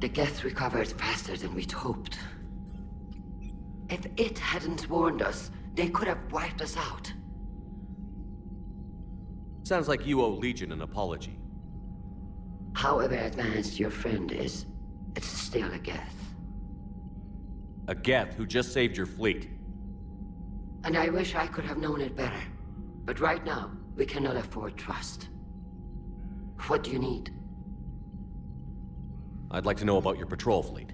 The Geth recovered faster than we'd hoped. If it hadn't warned us, they could have wiped us out. Sounds like you owe Legion an apology. However advanced your friend is, it's still a Geth. A Geth who just saved your fleet. And I wish I could have known it better. But right now, we cannot afford trust. What do you need? I'd like to know about your patrol fleet.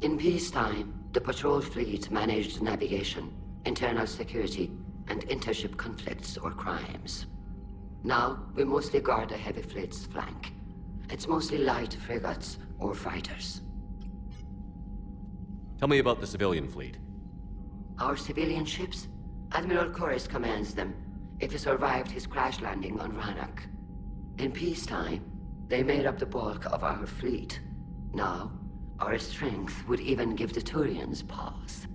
In peacetime, the patrol fleet managed navigation, internal security, and intership conflicts or crimes. Now, we mostly guard the heavy fleet's flank. It's mostly light frigates or fighters. Tell me about the civilian fleet. Our civilian ships? Admiral Corus commands them, if he survived his crash landing on Rannoch. In peacetime, they made up the bulk of our fleet. Now, our strength would even give the Turians pause.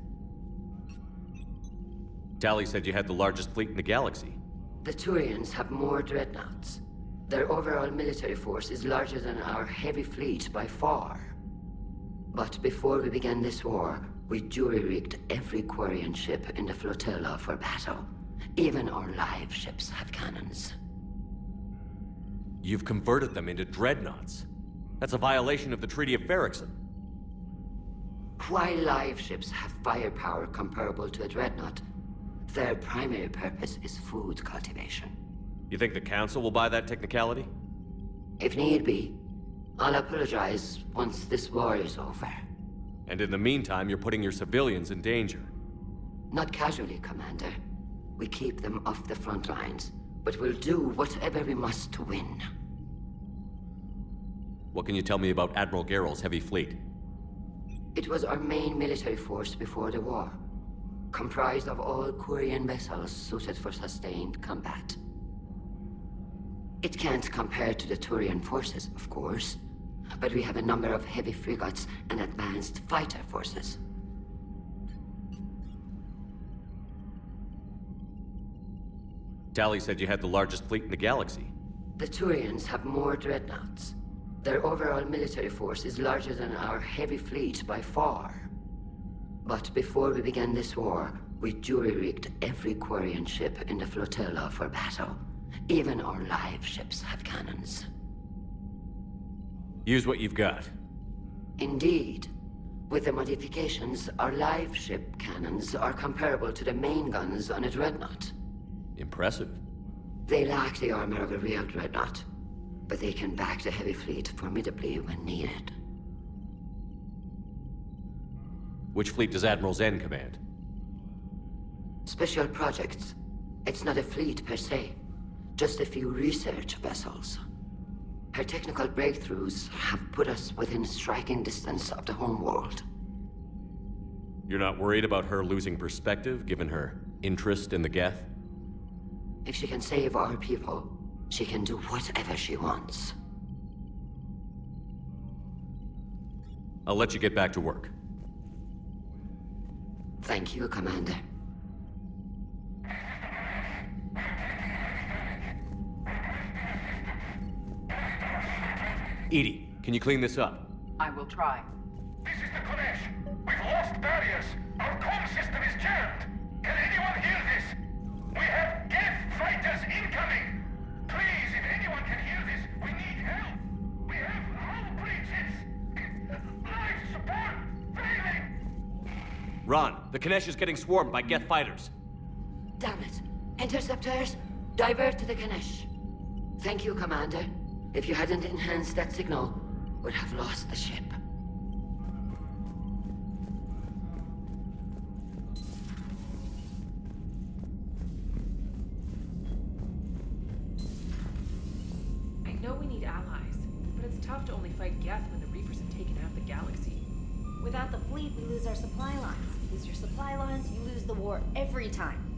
Tali said you had the largest fleet in the galaxy. The Turians have more dreadnoughts. Their overall military force is larger than our heavy fleet by far. But before we began this war, we jury-rigged every Quarian ship in the flotilla for battle. Even our live ships have cannons. You've converted them into dreadnoughts. That's a violation of the Treaty of Ferrixon. While live ships have firepower comparable to a dreadnought, their primary purpose is food cultivation. You think the Council will buy that technicality? If need be, I'll apologize once this war is over. And in the meantime, you're putting your civilians in danger. Not casually, Commander. We keep them off the front lines, but we'll do whatever we must to win. What can you tell me about Admiral Geral's heavy fleet? It was our main military force before the war, comprised of all Quarian vessels suited for sustained combat. It can't compare to the Turian forces, of course, but we have a number of heavy frigates and advanced fighter forces. Tali said you had the largest fleet in the galaxy. The Turians have more dreadnoughts. Their overall military force is larger than our heavy fleet by far. But before we began this war, we jury-rigged every Quarian ship in the flotilla for battle. Even our live ships have cannons. Use what you've got. Indeed. With the modifications, our live ship cannons are comparable to the main guns on a dreadnought. Impressive. They lack the armor of a real dreadnought, but they can back the heavy fleet formidably when needed. Which fleet does Admiral Zen command? Special projects. It's not a fleet per se, just a few research vessels. Her technical breakthroughs have put us within striking distance of the homeworld. You're not worried about her losing perspective, given her interest in the Geth? If she can save our people, she can do whatever she wants. I'll let you get back to work. Thank you, Commander. EDI, can you clean this up? I will try. This is the Kodesh. We've lost barriers. Our comm system is jammed. Can anyone hear this? We have Geth fighters incoming. Please, if anyone can hear this, we need help. We have hull breaches. Life support failing. Ron, the Kanesh is getting swarmed by Geth fighters. Damn it. Interceptors, divert to the Ganesh. Thank you, Commander. If you hadn't enhanced that signal, we'd have lost the ship. I know we need allies, but it's tough to only fight Geth when the Reapers have taken half the galaxy. Without the fleet, we lose our supply lines. You lose your supply lines, you lose the war every time.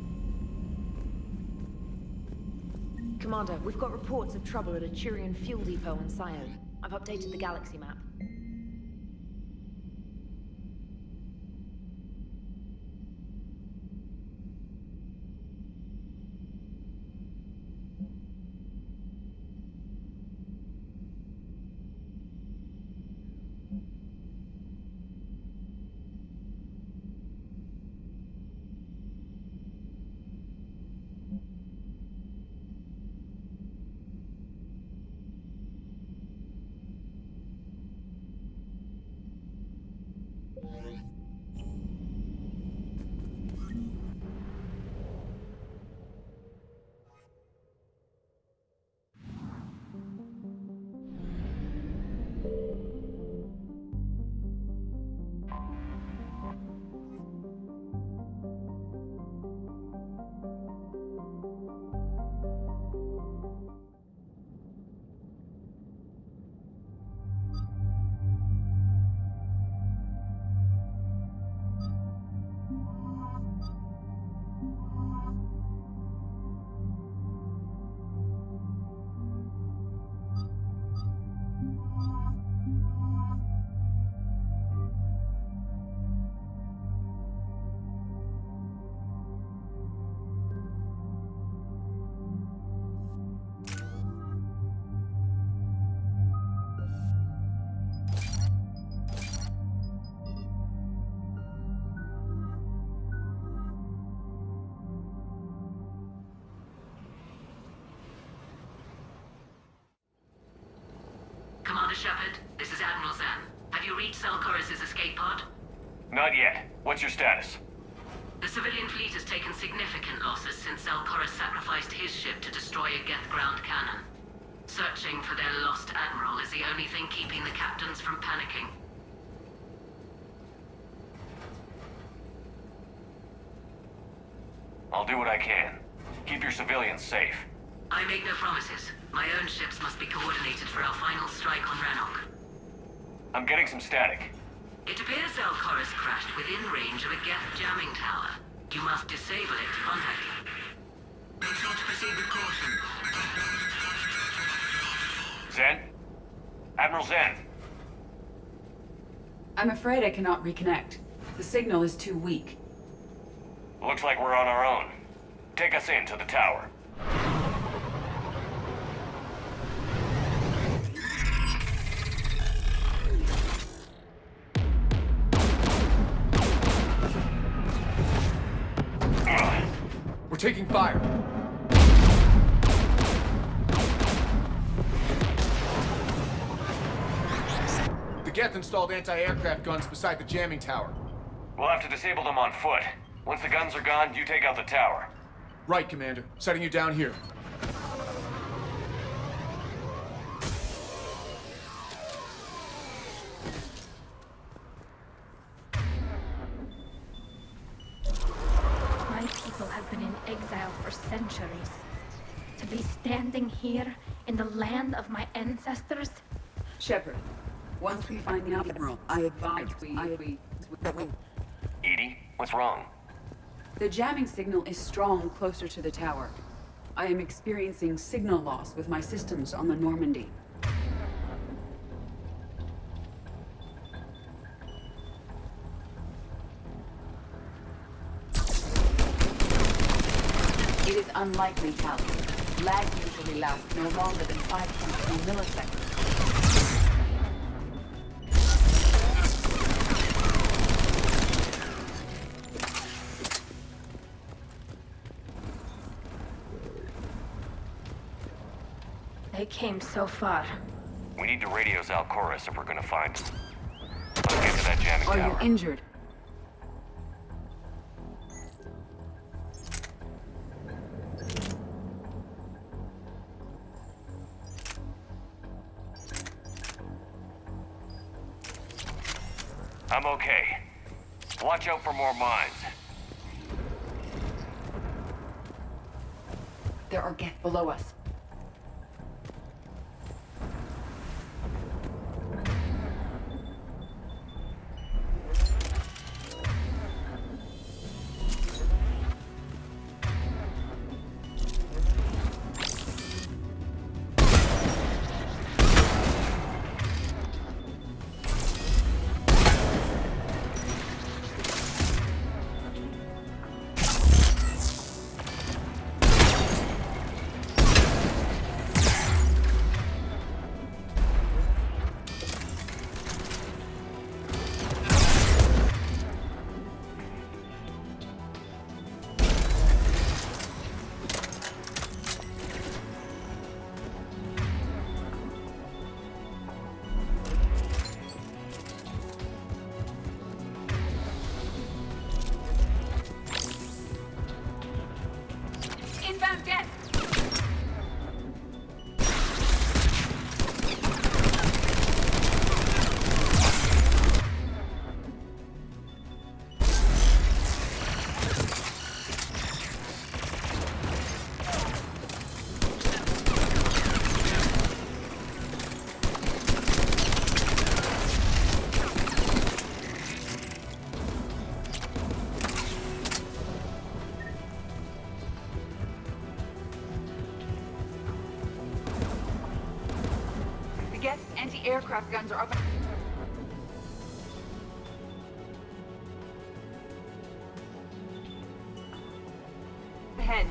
Commander, we've got reports of trouble at a Turian fuel depot on Syode. I've updated the galaxy map. This is Admiral Zan. Have you reached Selchoris' escape pod? Not yet. What's your status? The civilian fleet has taken significant losses since Selchoris sacrificed his ship to destroy a Geth ground cannon. Searching for their lost admiral is the only thing keeping the captains from panicking. I'll do what I can. Keep your civilians safe. I make no promises. My own ships must be coordinated for our final strike on Rannoch. I'm getting some static. It appears Selchoris crashed within range of a Geth jamming tower. You must disable it to contact it. Make sure to proceed with caution. Zen? Admiral Zen? I'm afraid I cannot reconnect. The signal is too weak. Looks like we're on our own. Take us in to the tower. We're taking fire. The Geth installed anti-aircraft guns beside the jamming tower. We'll have to disable them on foot. Once the guns are gone, you take out the tower. Right, Commander. Setting you down here. My people have been in exile for centuries. To be standing here in the land of my ancestors? Shepard, once we find the Admiral, I advise we... Edie, what's wrong? The jamming signal is strong closer to the tower. I am experiencing signal loss with my systems on the Normandy. It is unlikely, Tali. Lag usually lasts no longer than 5.2 milliseconds. They came so far. We need to radio Selchoris if we're gonna find him. Let's get to that jamming Are tower. you injured? I'm okay. Watch out for more mines. There are Geth below us. Inbound Geth! The Geth's anti-aircraft guns are up. Ahead.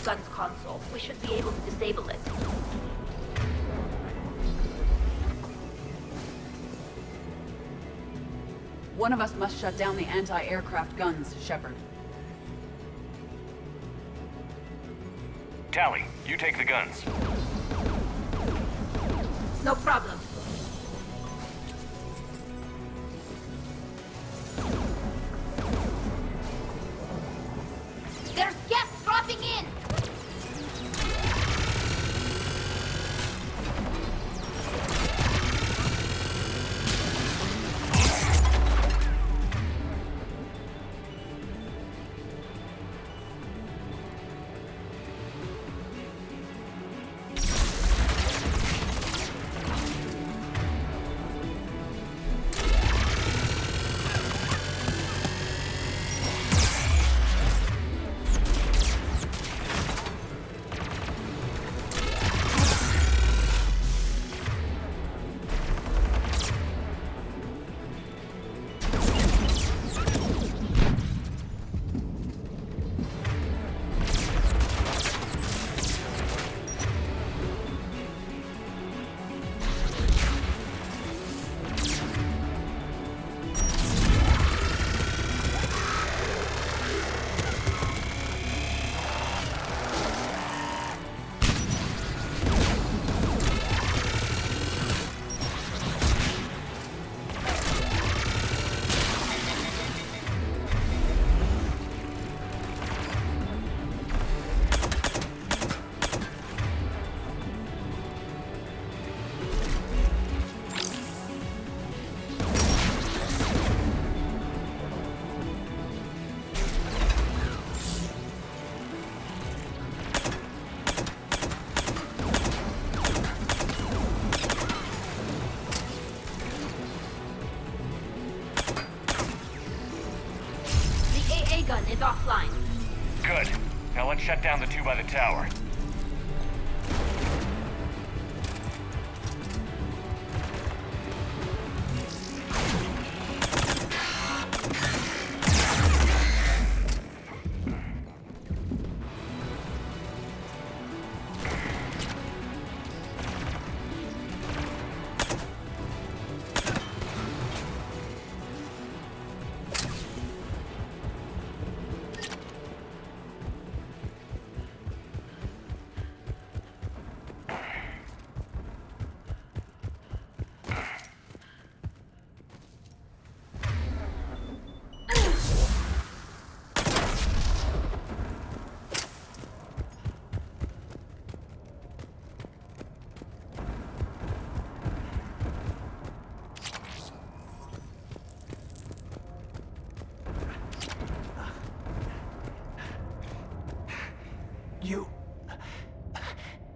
gun's console. We should be able to disable it. One of us must shut down the anti-aircraft guns, Shepard. Tally, you take the guns. No problem. There's gas dropping in! Gun is offline. Good. Now let's shut down the two by the tower.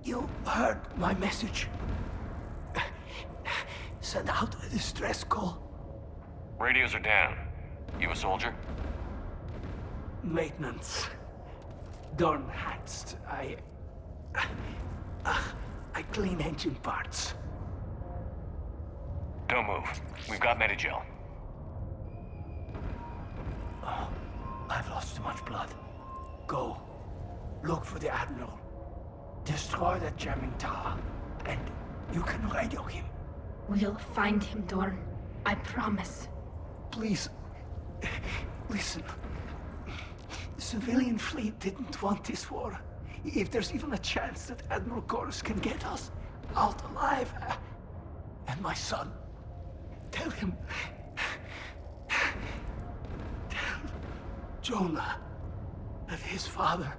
You heard my message. Send out a distress call. Radios are down. You a soldier? Maintenance. Dorn hats. I clean engine parts. Don't move. We've got Medigel. Oh, I've lost too much blood. Go. Look for the Admiral. Destroy that jamming tower, and you can radio him. We'll find him, Dorn. I promise. Please, listen. The civilian fleet didn't want this war. If there's even a chance that Admiral Gorus can get us out alive, and my son, tell him, tell Jonah that his father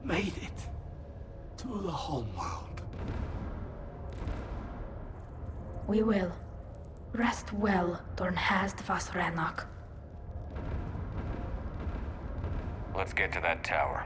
made it to the homeworld. We will. Rest well, Dornhast Vasrenok. Let's get to that tower.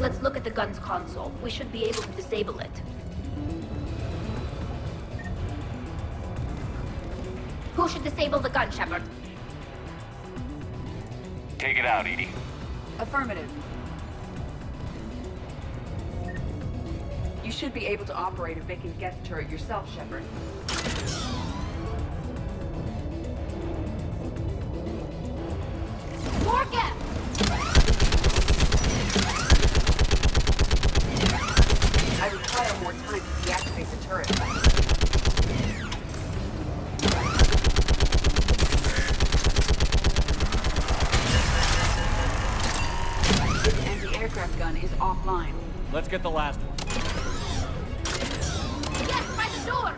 Let's look at the gun's console. We should be able to disable it. Who should disable the gun, Shepard? Take it out, Edie. Affirmative. You should be able to operate a vacant Geth turret yourself, Shepard. More Geth! I require more time to deactivate the turret. This anti-aircraft gun is offline. Let's get the last one. Yes, by the door!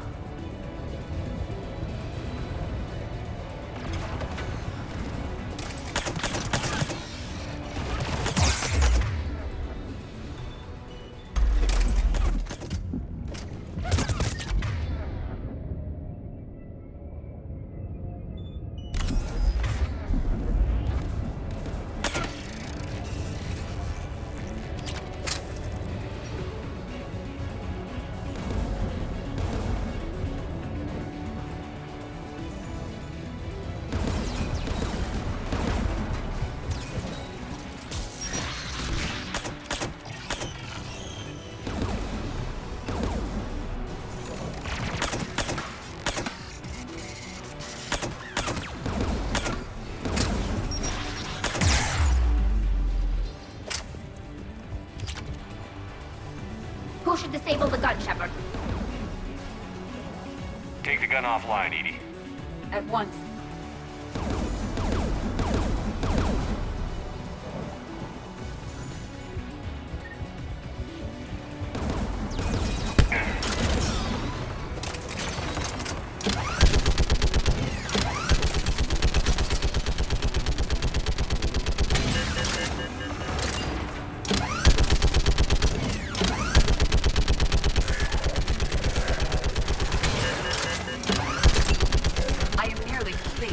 Who should disable the gun, Shepard? Take the gun offline, Edie. At once. I am nearly complete.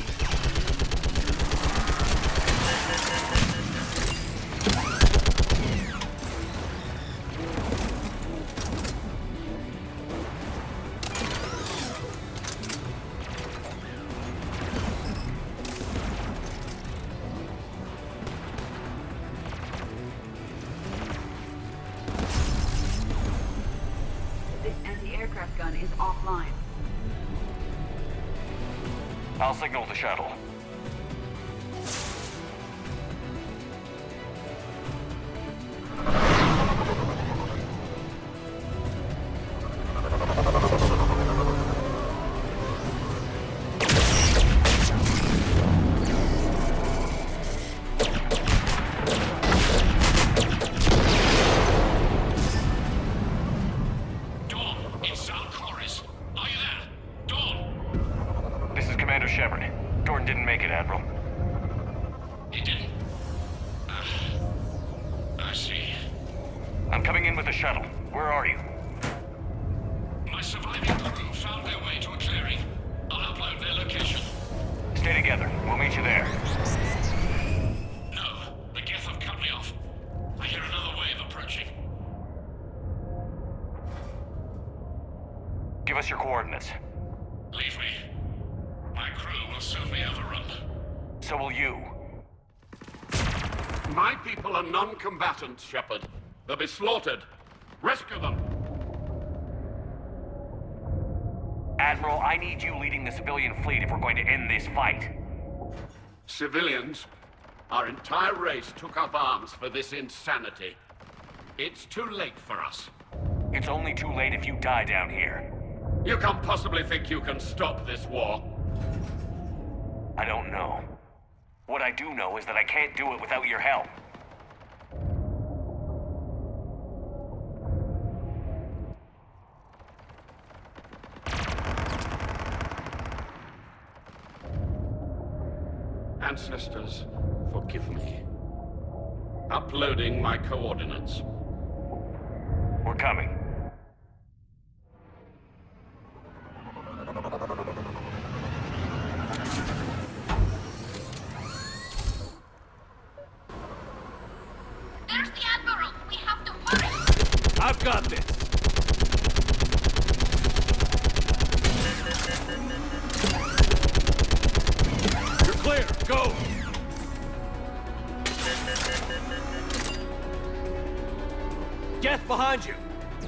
This anti-aircraft gun is offline. I'll signal the shuttle. Dawn, it's Sal Chorus. Are you there? Dawn! This is Commander Shepard. Gordon didn't make it, Admiral. He didn't? I see. I'm coming in with the shuttle. Where are you? My surviving crew found their way to a clearing. I'll upload their location. Stay together. We'll meet you there. No, the Geth have cut me off. I hear another wave approaching. Give us your coordinates. Leave me. My crew will soon be overrun. So will you. My people are non-combatants, Shepard. They'll be slaughtered. Rescue them. Admiral, I need you leading the civilian fleet if we're going to end this fight. Civilians, our entire race took up arms for this insanity. It's too late for us. It's only too late if you die down here. You can't possibly think you can stop this war. I don't know. What I do know is that I can't do it without your help. Ancestors, forgive me. Uploading my coordinates. We're coming. There's the Admiral? We have to hurry! I've got this! You're clear! Go! Geth behind you!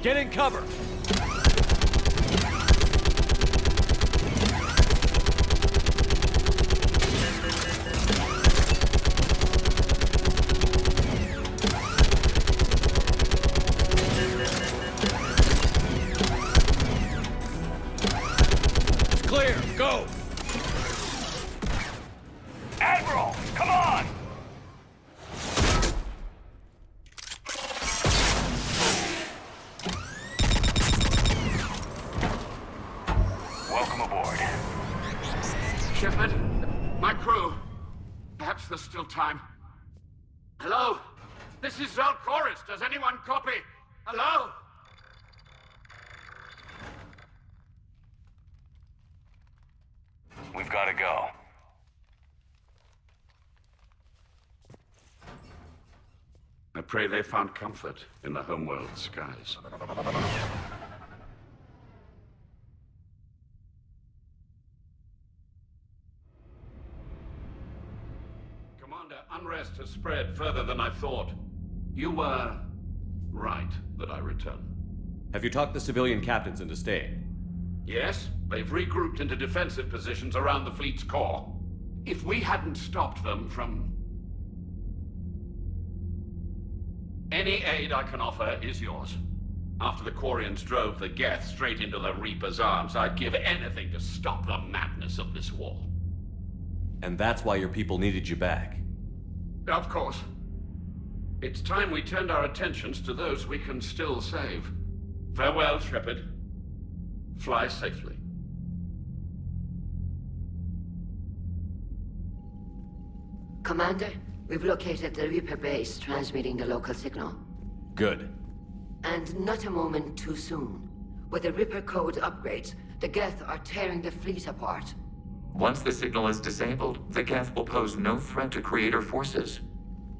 Get in cover! It's clear! Go! Admiral, come on! Welcome aboard. Shepard, my crew. Perhaps there's still time. Hello? This is Zalcoris. Does anyone copy? Hello? We've got to go. I pray they found comfort in the homeworld skies. Commander, unrest has spread further than I thought. You were right that I return. Have you talked the civilian captains into staying? Yes, they've regrouped into defensive positions around the fleet's core. If we hadn't stopped them from... Any aid I can offer is yours. After the Quarians drove the Geth straight into the Reaper's arms, I'd give anything to stop the madness of this war. And that's why your people needed you back. Of course. It's time we turned our attentions to those we can still save. Farewell, Shepard. Fly safely. Commander, we've located the Reaper base transmitting the local signal. Good. And not a moment too soon. With the Reaper code upgrades, the Geth are tearing the fleet apart. Once the signal is disabled, the Geth will pose no threat to Creator forces.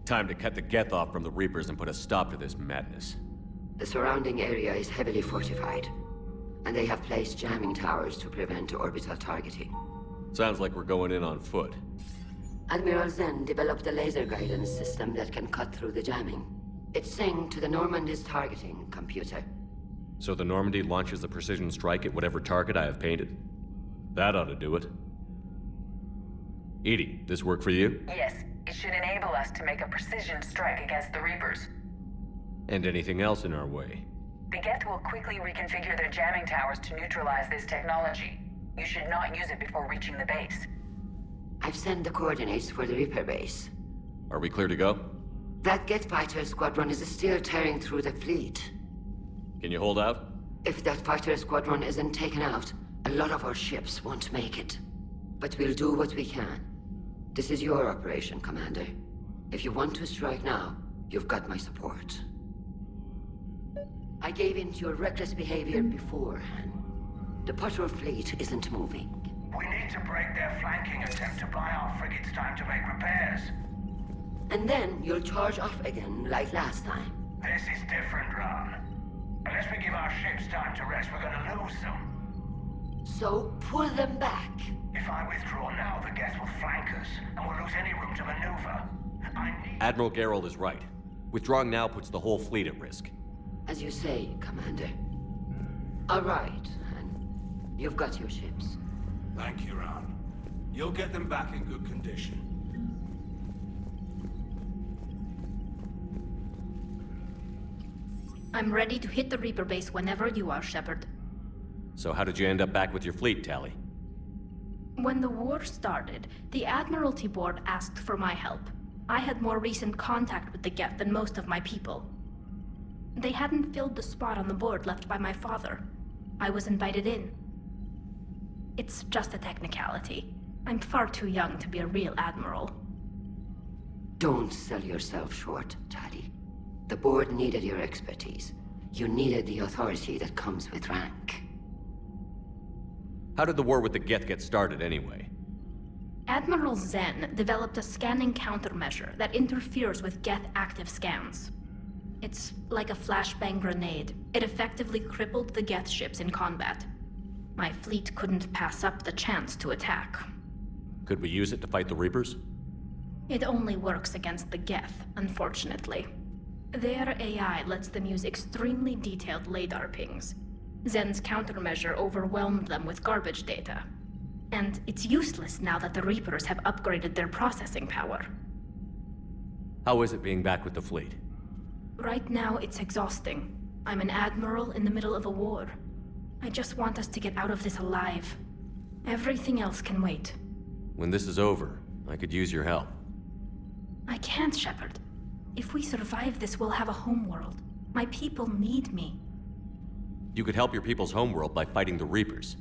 Time to cut the Geth off from the Reapers and put a stop to this madness. The surrounding area is heavily fortified, and they have placed jamming towers to prevent orbital targeting. Sounds like we're going in on foot. Admiral Zen developed a laser guidance system that can cut through the jamming. It's synced to the Normandy's targeting computer. So the Normandy launches a precision strike at whatever target I have painted? That ought to do it. EDI, this work for you? Yes, it should enable us to make a precision strike against the Reapers. And anything else in our way? The Geth will quickly reconfigure their jamming towers to neutralize this technology. You should not use it before reaching the base. I've sent the coordinates for the Reaper base. Are we clear to go? That Geth fighter squadron is still tearing through the fleet. Can you hold out? If that fighter squadron isn't taken out, a lot of our ships won't make it. But we'll do what we can. This is your operation, Commander. If you want to strike now, you've got my support. I gave in to your reckless behavior beforehand. The patrol fleet isn't moving. We need to break their flanking attempt to buy our frigates time to make repairs. And then you'll charge off again, like last time. This is different, Ron. Unless we give our ships time to rest, we're gonna lose them. So pull them back. If I withdraw now, the Geth will flank us, and we'll lose any room to maneuver. Admiral Geralt is right. Withdrawing now puts the whole fleet at risk. As you say, Commander. All right, and you've got your ships. Thank you, Ron. You'll get them back in good condition. I'm ready to hit the Reaper base whenever you are, Shepard. So how did you end up back with your fleet, Tali? When the war started, the Admiralty Board asked for my help. I had more recent contact with the Geth than most of my people. They hadn't filled the spot on the board left by my father. I was invited in. It's just a technicality. I'm far too young to be a real admiral. Don't sell yourself short, Tali. The board needed your expertise. You needed the authority that comes with rank. How did the war with the Geth get started anyway? Admiral Zen developed a scanning countermeasure that interferes with Geth active scans. It's like a flashbang grenade. It effectively crippled the Geth ships in combat. My fleet couldn't pass up the chance to attack. Could we use it to fight the Reapers? It only works against the Geth, unfortunately. Their AI lets them use extremely detailed LADAR pings. Zen's countermeasure overwhelmed them with garbage data. And it's useless now that the Reapers have upgraded their processing power. How is it being back with the fleet? Right now, it's exhausting. I'm an admiral in the middle of a war. I just want us to get out of this alive. Everything else can wait. When this is over, I could use your help. I can't, Shepard. If we survive this, we'll have a homeworld. My people need me. You could help your people's homeworld by fighting the Reapers.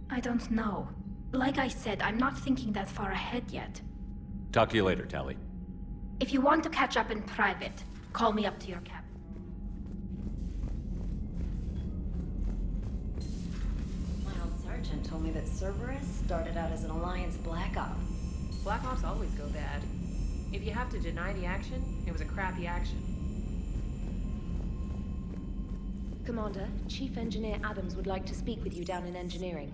I don't know. Like I said, I'm not thinking that far ahead yet. Talk to you later, Tali. If you want to catch up in private, call me up to your cabin. My old sergeant told me that Cerberus started out as an Alliance Black Op. Black Ops always go bad. If you have to deny the action, it was a crappy action. Commander, Chief Engineer Adams would like to speak with you down in engineering.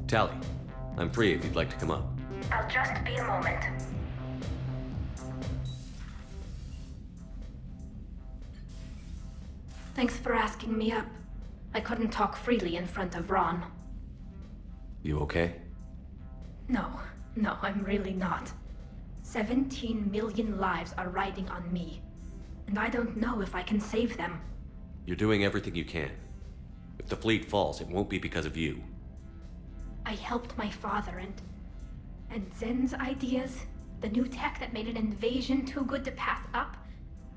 Tali, I'm free if you'd like to come up. I'll just be a moment. Thanks for asking me up. I couldn't talk freely in front of Ron. You okay? No, I'm really not. 17 million lives are riding on me. And I don't know if I can save them. You're doing everything you can. If the fleet falls, it won't be because of you. I helped my father and Zen's ideas, the new tech that made an invasion too good to pass up,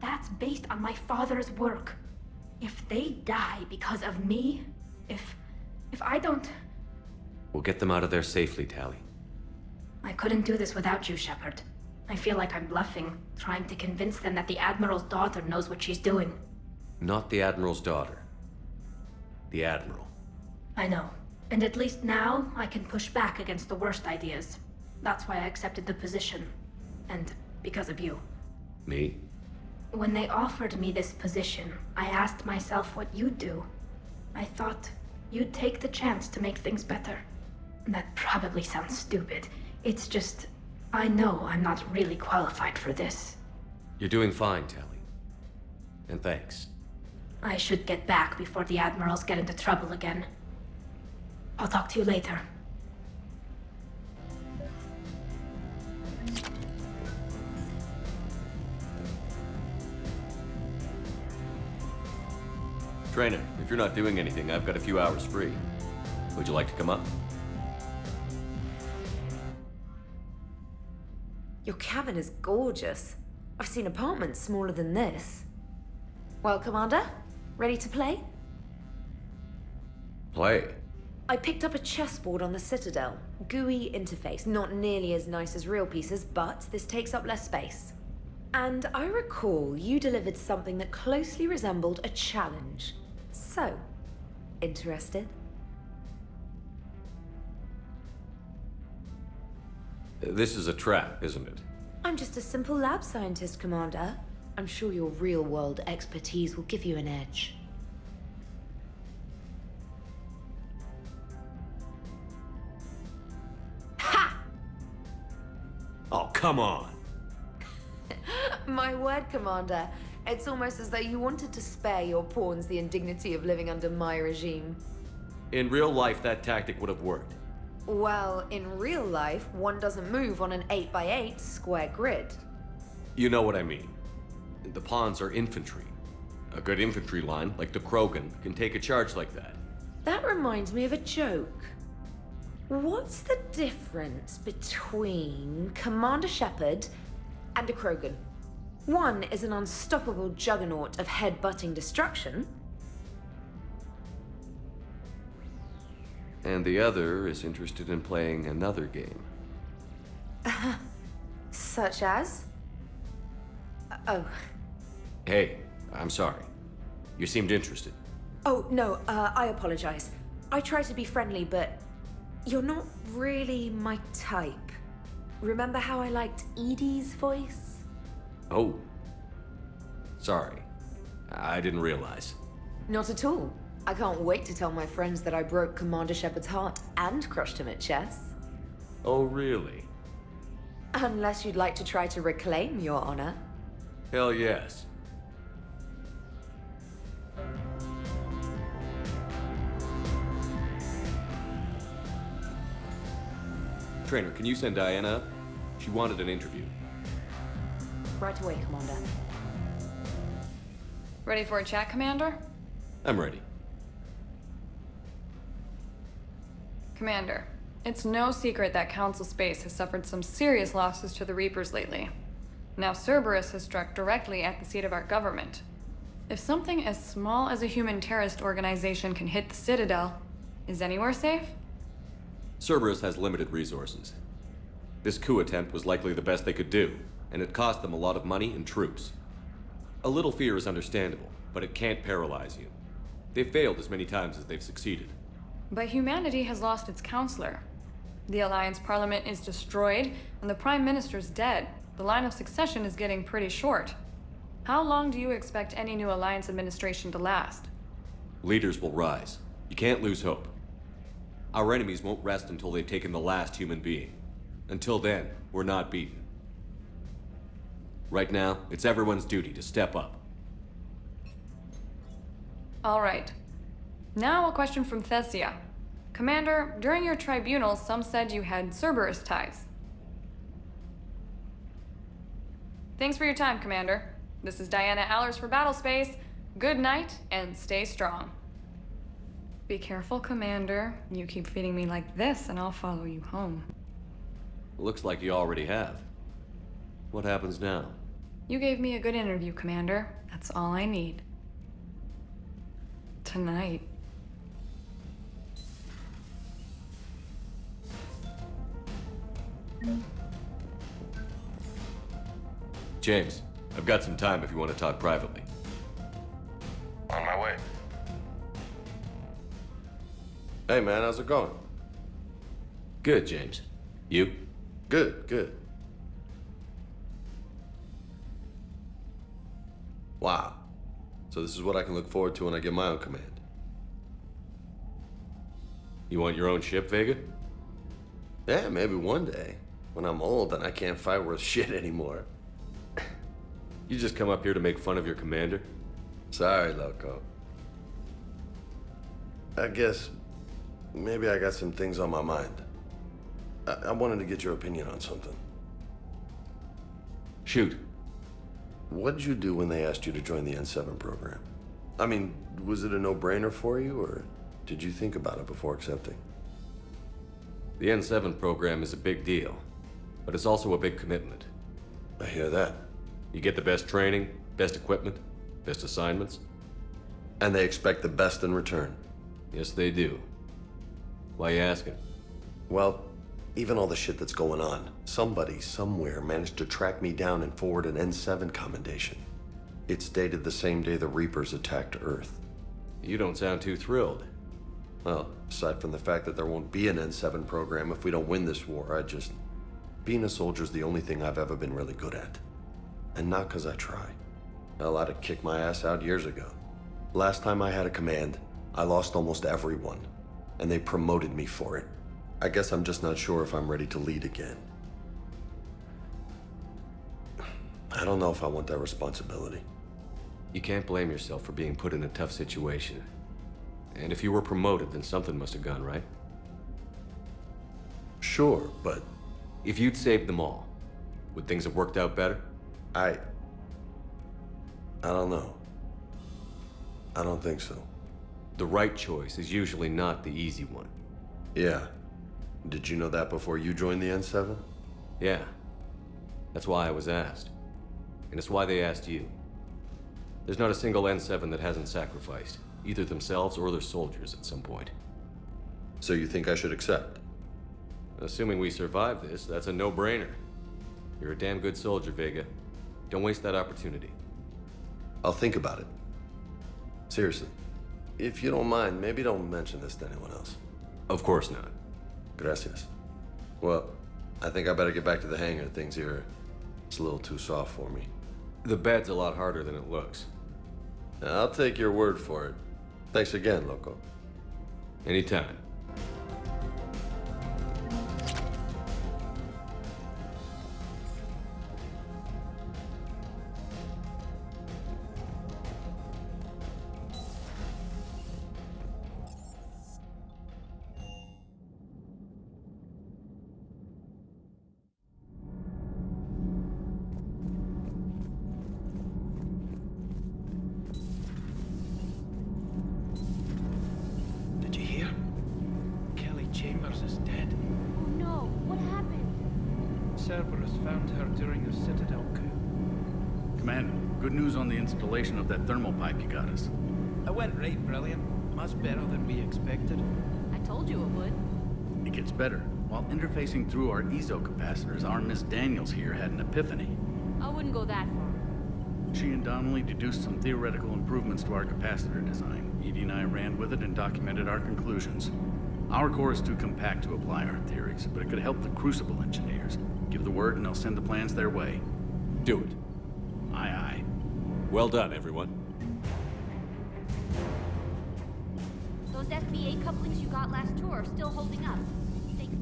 that's based on my father's work. If they die because of me, if I don't... We'll get them out of there safely, Tali. I couldn't do this without you, Shepard. I feel like I'm bluffing, trying to convince them that the Admiral's daughter knows what she's doing. Not the Admiral's daughter. The Admiral. I know. And at least now, I can push back against the worst ideas. That's why I accepted the position. And because of you. Me? When they offered me this position, I asked myself what you'd do. I thought you'd take the chance to make things better. That probably sounds stupid. It's just, I know I'm not really qualified for this. You're doing fine, Tali. And thanks. I should get back before the Admirals get into trouble again. I'll talk to you later. Trainer, if you're not doing anything, I've got a few hours free. Would you like to come up? Your cabin is gorgeous. I've seen apartments smaller than this. Well, Commander, ready to play? Play? I picked up a chessboard on the Citadel. GUI interface, not nearly as nice as real pieces, but this takes up less space. And I recall you delivered something that closely resembled a challenge. So, interested? This is a trap, isn't it? I'm just a simple lab scientist, Commander. I'm sure your real-world expertise will give you an edge. Ha! Oh, come on! My word, Commander. It's almost as though you wanted to spare your pawns the indignity of living under my regime. In real life, that tactic would have worked. Well, in real life, one doesn't move on an 8x8 square grid. You know what I mean. The pawns are infantry. A good infantry line, like the Krogan, can take a charge like that. That reminds me of a joke. What's the difference between Commander Shepard and a Krogan? One is an unstoppable juggernaut of head-butting destruction. And the other is interested in playing another game. Such as? Oh. Hey, I'm sorry. You seemed interested. Oh, no, I apologize. I try to be friendly, but you're not really my type. Remember how I liked Edie's voice? Oh. Sorry. I didn't realize. Not at all. I can't wait to tell my friends that I broke Commander Shepard's heart and crushed him at chess. Oh, really? Unless you'd like to try to reclaim your honor. Hell yes. Trainer, can you send Diana up? She wanted an interview. Right away, Commander. Ready for a chat, Commander? I'm ready. Commander, it's no secret that Council Space has suffered some serious losses to the Reapers lately. Now Cerberus has struck directly at the seat of our government. If something as small as a human terrorist organization can hit the Citadel, is anywhere safe? Cerberus has limited resources. This coup attempt was likely the best they could do, and it cost them a lot of money and troops. A little fear is understandable, but it can't paralyze you. They've failed as many times as they've succeeded. But humanity has lost its counselor. The Alliance Parliament is destroyed, and the Prime Minister's dead. The line of succession is getting pretty short. How long do you expect any new Alliance administration to last? Leaders will rise. You can't lose hope. Our enemies won't rest until they've taken the last human being. Until then, we're not beaten. Right now, it's everyone's duty to step up. All right. Now a question from Thessia. Commander, during your tribunal, some said you had Cerberus ties. Thanks for your time, Commander. This is Diana Allers for Battlespace. Good night, and stay strong. Be careful, Commander. You keep feeding me like this, and I'll follow you home. Looks like you already have. What happens now? You gave me a good interview, Commander. That's all I need. Tonight. James, I've got some time if you want to talk privately. On my way. Hey man, how's it going? Good, James. You? Good, good. Wow. So this is what I can look forward to when I get my own command. You want your own ship, Vega? Yeah, maybe one day. When I'm old and I can't fight worth shit anymore. You just come up here to make fun of your commander? Sorry, Loco. I guess maybe I got some things on my mind. I wanted to get your opinion on something. Shoot. What did you do when they asked you to join the N7 program? I mean, was it a no-brainer for you, or did you think about it before accepting? The N7 program is a big deal, but it's also a big commitment. I hear that. You get the best training, best equipment, best assignments. And they expect the best in return. Yes, they do. Why you asking? Well, even all the shit that's going on, somebody somewhere managed to track me down and forward an N7 commendation. It's dated the same day the Reapers attacked Earth. You don't sound too thrilled. Well, aside from the fact that there won't be an N7 program if we don't win this war, being a soldier's the only thing I've ever been really good at. And not because I try. Hell, I'd have kicked my ass out years ago. Last time I had a command, I lost almost everyone. And they promoted me for it. I guess I'm just not sure if I'm ready to lead again. I don't know if I want that responsibility. You can't blame yourself for being put in a tough situation. And if you were promoted, then something must have gone right. Sure, but... If you'd saved them all, would things have worked out better? I don't know. I don't think so. The right choice is usually not the easy one. Yeah. Did you know that before you joined the N7? Yeah. That's why I was asked. And it's why they asked you. There's not a single N7 that hasn't sacrificed, either themselves or their soldiers at some point. So you think I should accept? Assuming we survive this, that's a no-brainer. You're a damn good soldier, Vega. Don't waste that opportunity. I'll think about it. Seriously. If you don't mind, maybe don't mention this to anyone else. Of course not. Gracias. Well, I think I better get back to the hangar. Things here, it's a little too soft for me. The bed's a lot harder than it looks. I'll take your word for it. Thanks again, Loco. Anytime. Did you hear? Kelly Chambers is dead. Oh no, what happened? Cerberus found her during a Citadel coup. Commander, good news on the installation of that thermal pipe you got us. It went right brilliant. Much better than we expected. I told you it would. It gets better. While interfacing through our EZO capacitors, our Miss Daniels here had an epiphany. I wouldn't go that far. She and Donnelly deduced some theoretical improvements to our capacitor design. Edie and I ran with it and documented our conclusions. Our core is too compact to apply our theories, but it could help the Crucible engineers. Give the word and they'll send the plans their way. Do it. Aye, aye. Well done, everyone. Those FBA couplings you got last tour are still holding up. Thanks.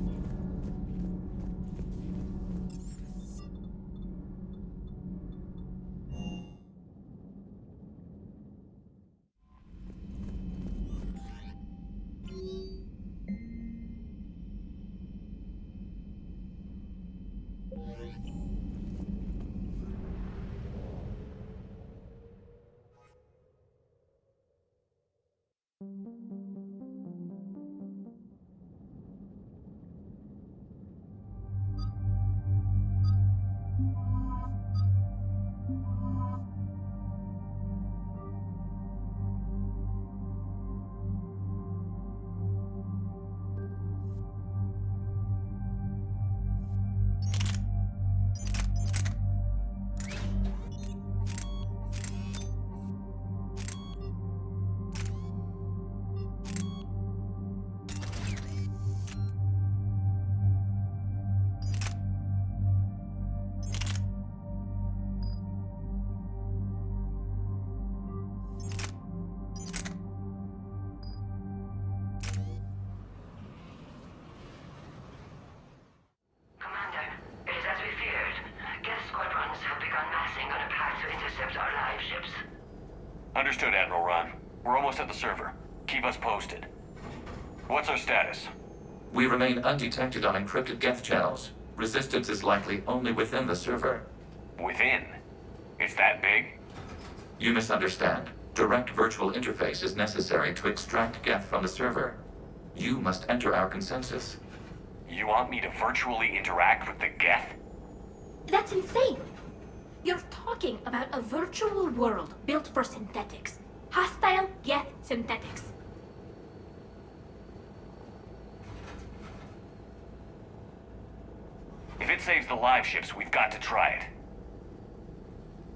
Understood, Admiral Ron. We're almost at the server. Keep us posted. What's our status? We remain undetected on encrypted Geth channels. Resistance is likely only within the server. Within? It's that big? You misunderstand. Direct virtual interface is necessary to extract Geth from the server. You must enter our consensus. You want me to virtually interact with the Geth? That's insane! You're talking about a virtual world built for synthetics. Hostile Geth synthetics. If it saves the live ships, we've got to try it.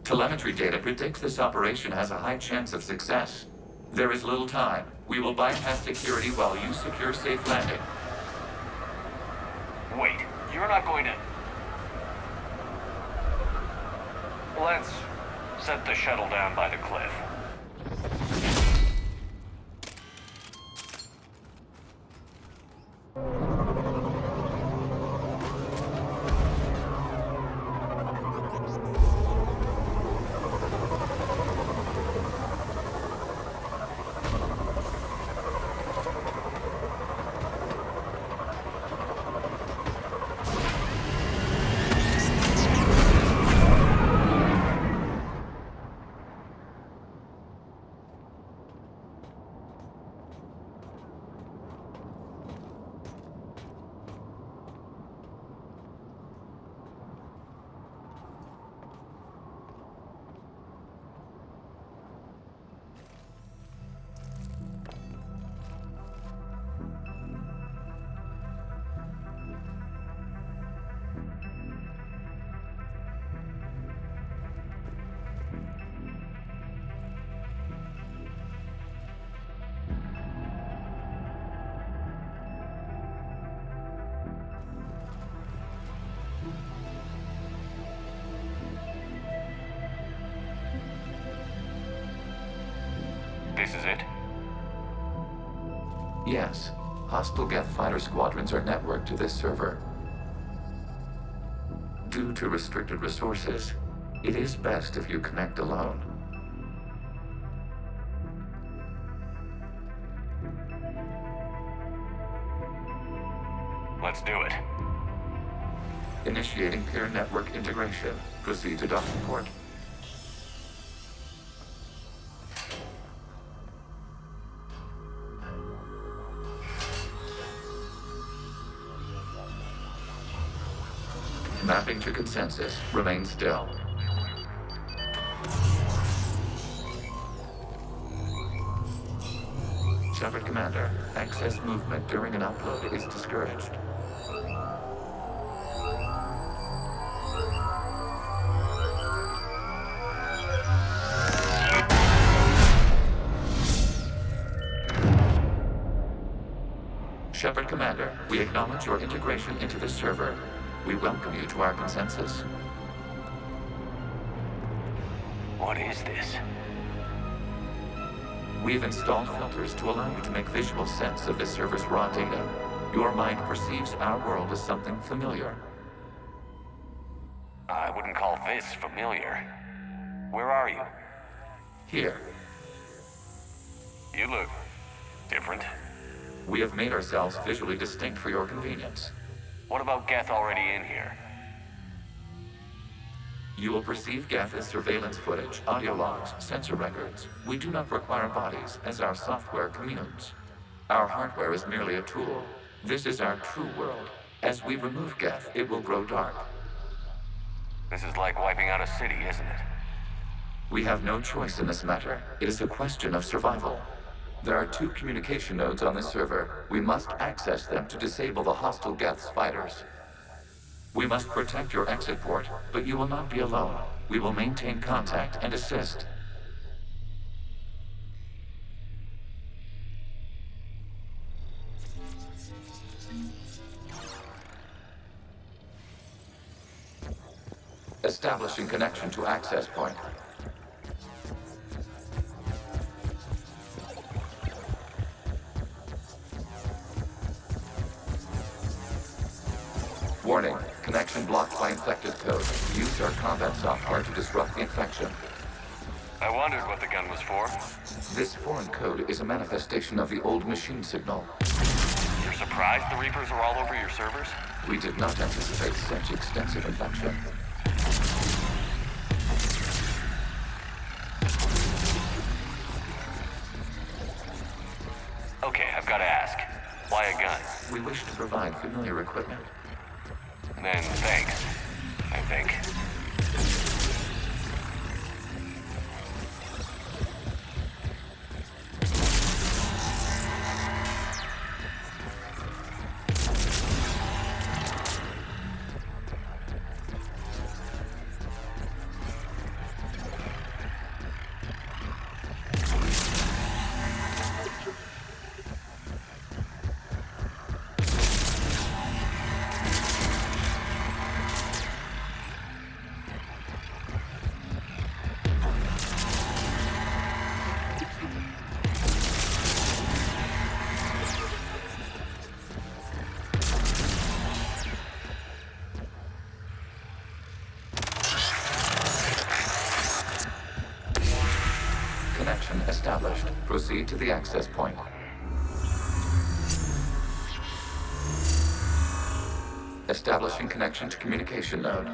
Telemetry data predicts this operation has a high chance of success. There is little time. We will bypass security while you secure safe landing. Wait, you're not going to... Let's set the shuttle down by the cliff. This is it? Yes. Hostile Geth fighter squadrons are networked to this server. Due to restricted resources, it is best if you connect alone. Let's do it. Initiating peer network integration. Proceed to docking port. Mapping to consensus. Remain still. Shepard Commander, access movement during an upload is discouraged. Shepard Commander, we acknowledge your integration into this server. We welcome you to our consensus. What is this? We've installed filters to allow you to make visual sense of this server's raw data. Your mind perceives our world as something familiar. I wouldn't call this familiar. Where are you? Here. You look different. We have made ourselves visually distinct for your convenience. What about Geth already in here? You will perceive Geth as surveillance footage, audio logs, sensor records. We do not require bodies, as our software communes. Our hardware is merely a tool. This is our true world. As we remove Geth, it will grow dark. This is like wiping out a city, isn't it? We have no choice in this matter. It is a question of survival. There are 2 communication nodes on this server. We must access them to disable the hostile Geth's fighters. We must protect your exit port, but you will not be alone. We will maintain contact and assist. Establishing connection to access point. Warning, connection blocked by infected code. Use our combat software to disrupt the infection. I wondered what the gun was for. This foreign code is a manifestation of the old machine signal. You're surprised the Reapers are all over your servers? We did not anticipate such extensive infection. Okay, I've got to ask. Why a gun? We wish to provide familiar equipment. Then thanks, I think. Connection established. Proceed to the access point. Establishing connection to communication node.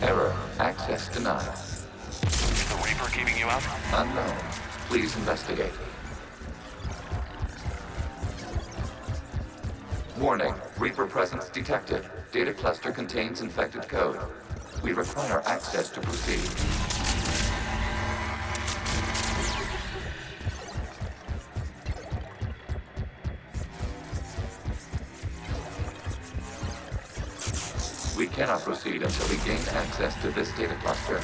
Error. Access denied. Is the Reaper keeping you out? Unknown. Please investigate. Warning. Reaper presence detected. Data cluster contains infected code. We require access to proceed. We cannot proceed until we gain access to this data cluster.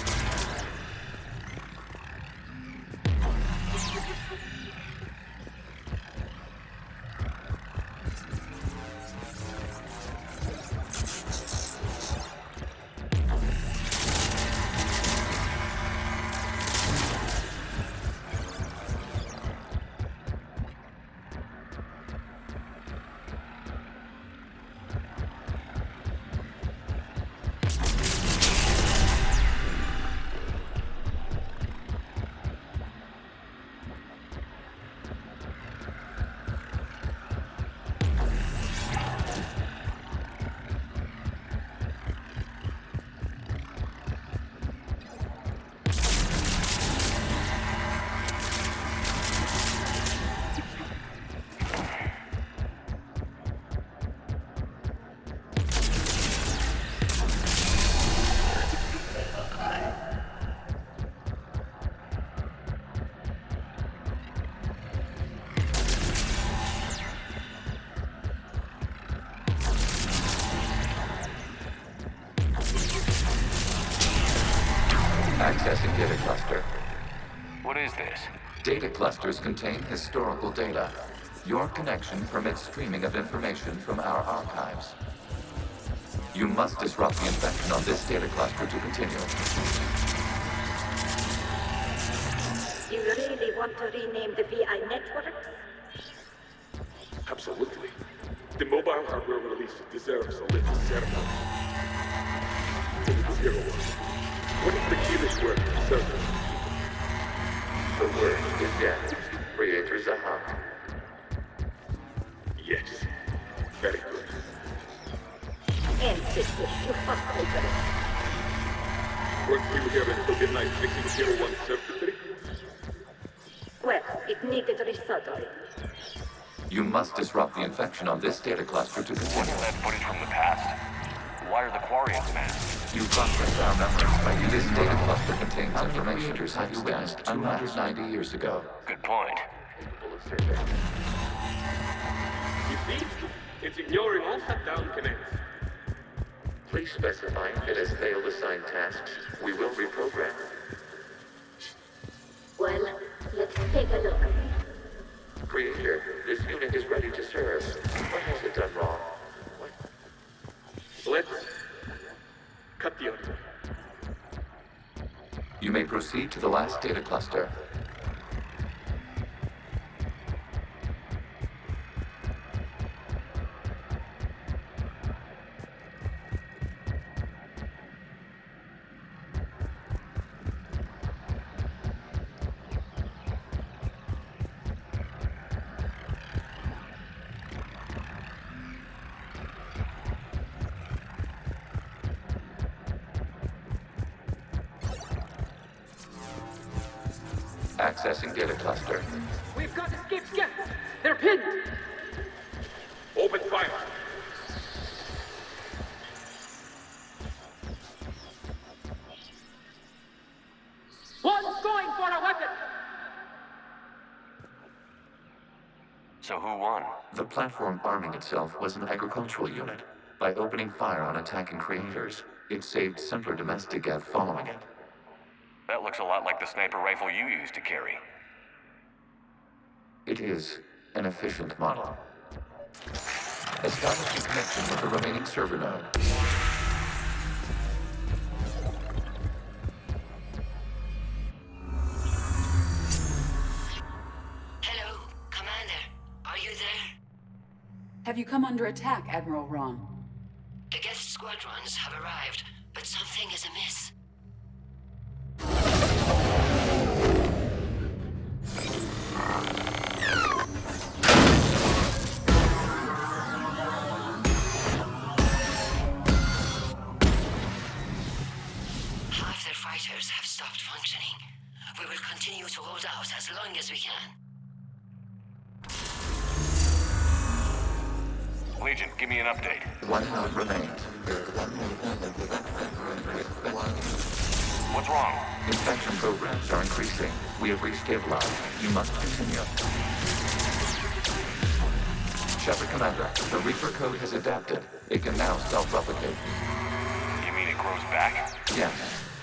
data cluster. What is this? Data clusters contain historical data. Your connection permits streaming of information from our archives. You must disrupt the infection on this data cluster to continue. You really want to rename the VI networks? Absolutely. The mobile hardware release deserves a little ceremony. Zero One. What is the keyless word for server? The word is death. Creators are hot. Yes. Very good. And sister, you fuck over it. Work through here until midnight fixing Zero One circuitry? Well, it needed resoldering. You must disrupt the infection on this data cluster to continue. What's that footage from the past? Why are the Quarians mad? You process our memories by this data cluster contains information timestamped 290 years ago. Good point. You see? It's ignoring all shutdown connects. Please specify if it has failed assigned tasks. We will reprogram. Well, let's take a look. Creator, this unit is ready to serve. What has it done wrong? Let's cut the audio. You may proceed to the last data cluster. Accessing data cluster. We've got escape gets! They're pinned! Open fire! One's going for a weapon! So who won? The platform arming itself was an agricultural unit. By opening fire on attacking creators, it saved simpler domestic Geth following it. That looks a lot like the sniper rifle you used to carry. It is an efficient model. Establishing connection with the remaining server node. Hello, Commander. Are you there? Have you come under attack, Admiral Ron? The Geth squadrons have arrived, but something is amiss. Half their fighters have stopped functioning. We will continue to hold out as long as we can. Legion, give me an update. One node remains. What's wrong? Infection programs are increasing. We have restabilized. You must continue. Shepard Commander, the Reaper code has adapted. It can now self-replicate. You mean it grows back? Yes.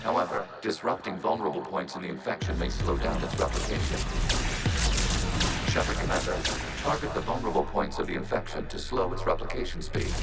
However, disrupting vulnerable points in the infection may slow down its replication. Shepard Commander, target the vulnerable points of the infection to slow its replication speed.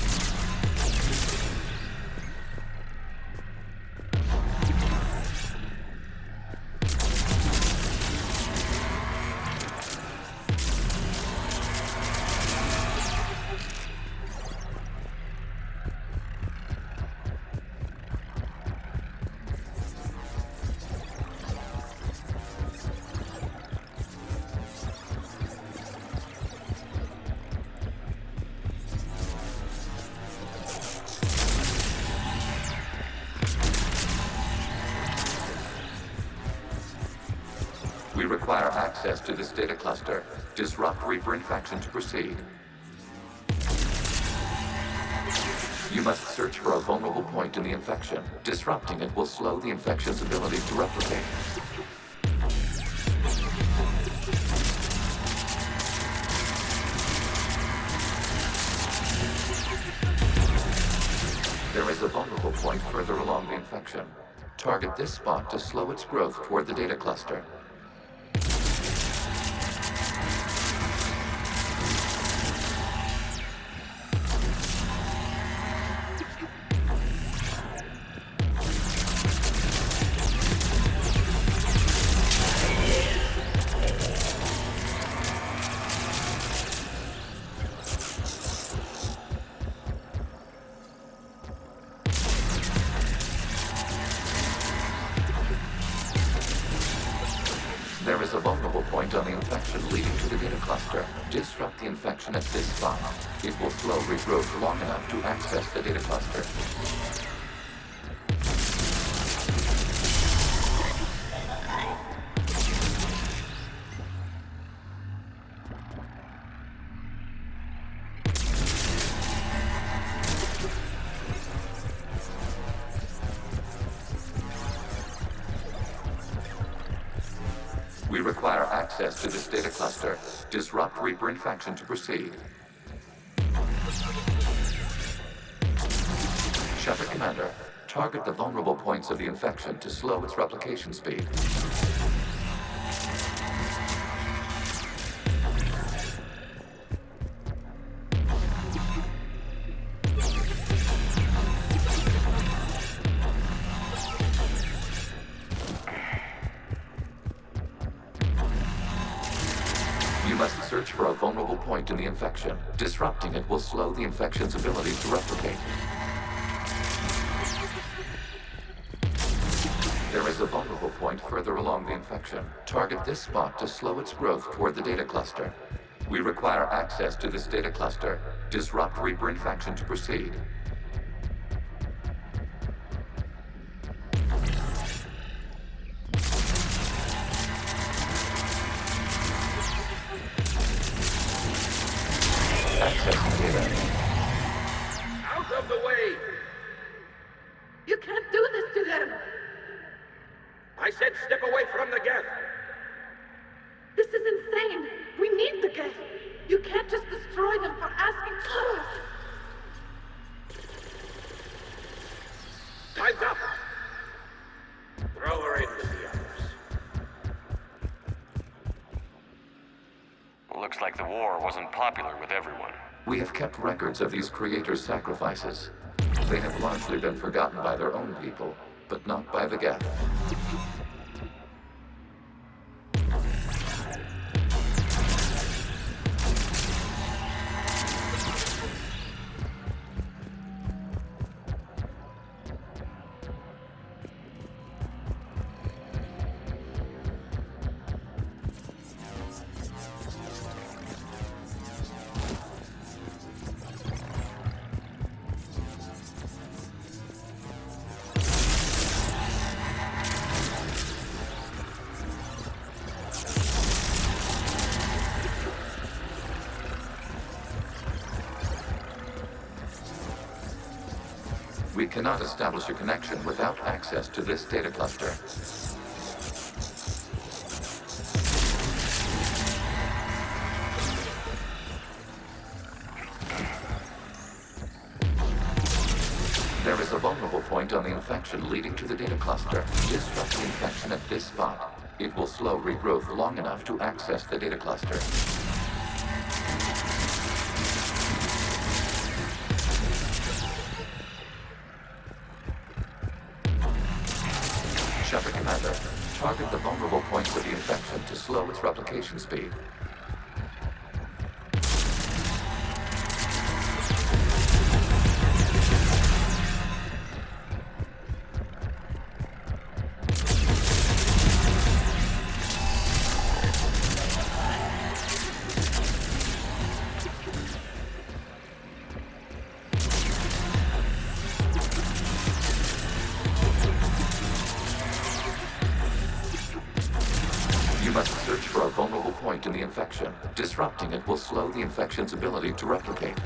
We require access to this data cluster. Disrupt Reaper infection to proceed. You must search for a vulnerable point in the infection. Disrupting it will slow the infection's ability to replicate. There is a vulnerable point further along the infection. Target this spot to slow its growth toward the data cluster. There is a vulnerable point on the infection leading to the data cluster. Disrupt the infection at this spot. It will slow regrowth long enough to access the data cluster. We require access to this data cluster. Disrupt Reaper infection to proceed. Shepard Commander, target the vulnerable points of the infection to slow its replication speed. Search for a vulnerable point in the infection. Disrupting it will slow the infection's ability to replicate. There is a vulnerable point further along the infection. Target this spot to slow its growth toward the data cluster. We require access to this data cluster. Disrupt Reaper infection to proceed. Out of the way! You can't do this to them! I said step away from the Geth! This is insane! We need the Geth! You can't just destroy them for asking for us! Time's up! Throw her in with the others. Looks like the war wasn't popular with everyone. We have kept records of these creators' sacrifices. They have largely been forgotten by their own people, but not by the Geth. We cannot establish a connection without access to this data cluster. There is a vulnerable point on the infection leading to the data cluster. Disrupt the infection at this spot. It will slow regrowth long enough to access the data cluster. Shepard Commander, target the vulnerable points of the infection to slow its replication speed. You must search for a vulnerable point in the infection. Disrupting it will slow the infection's ability to replicate.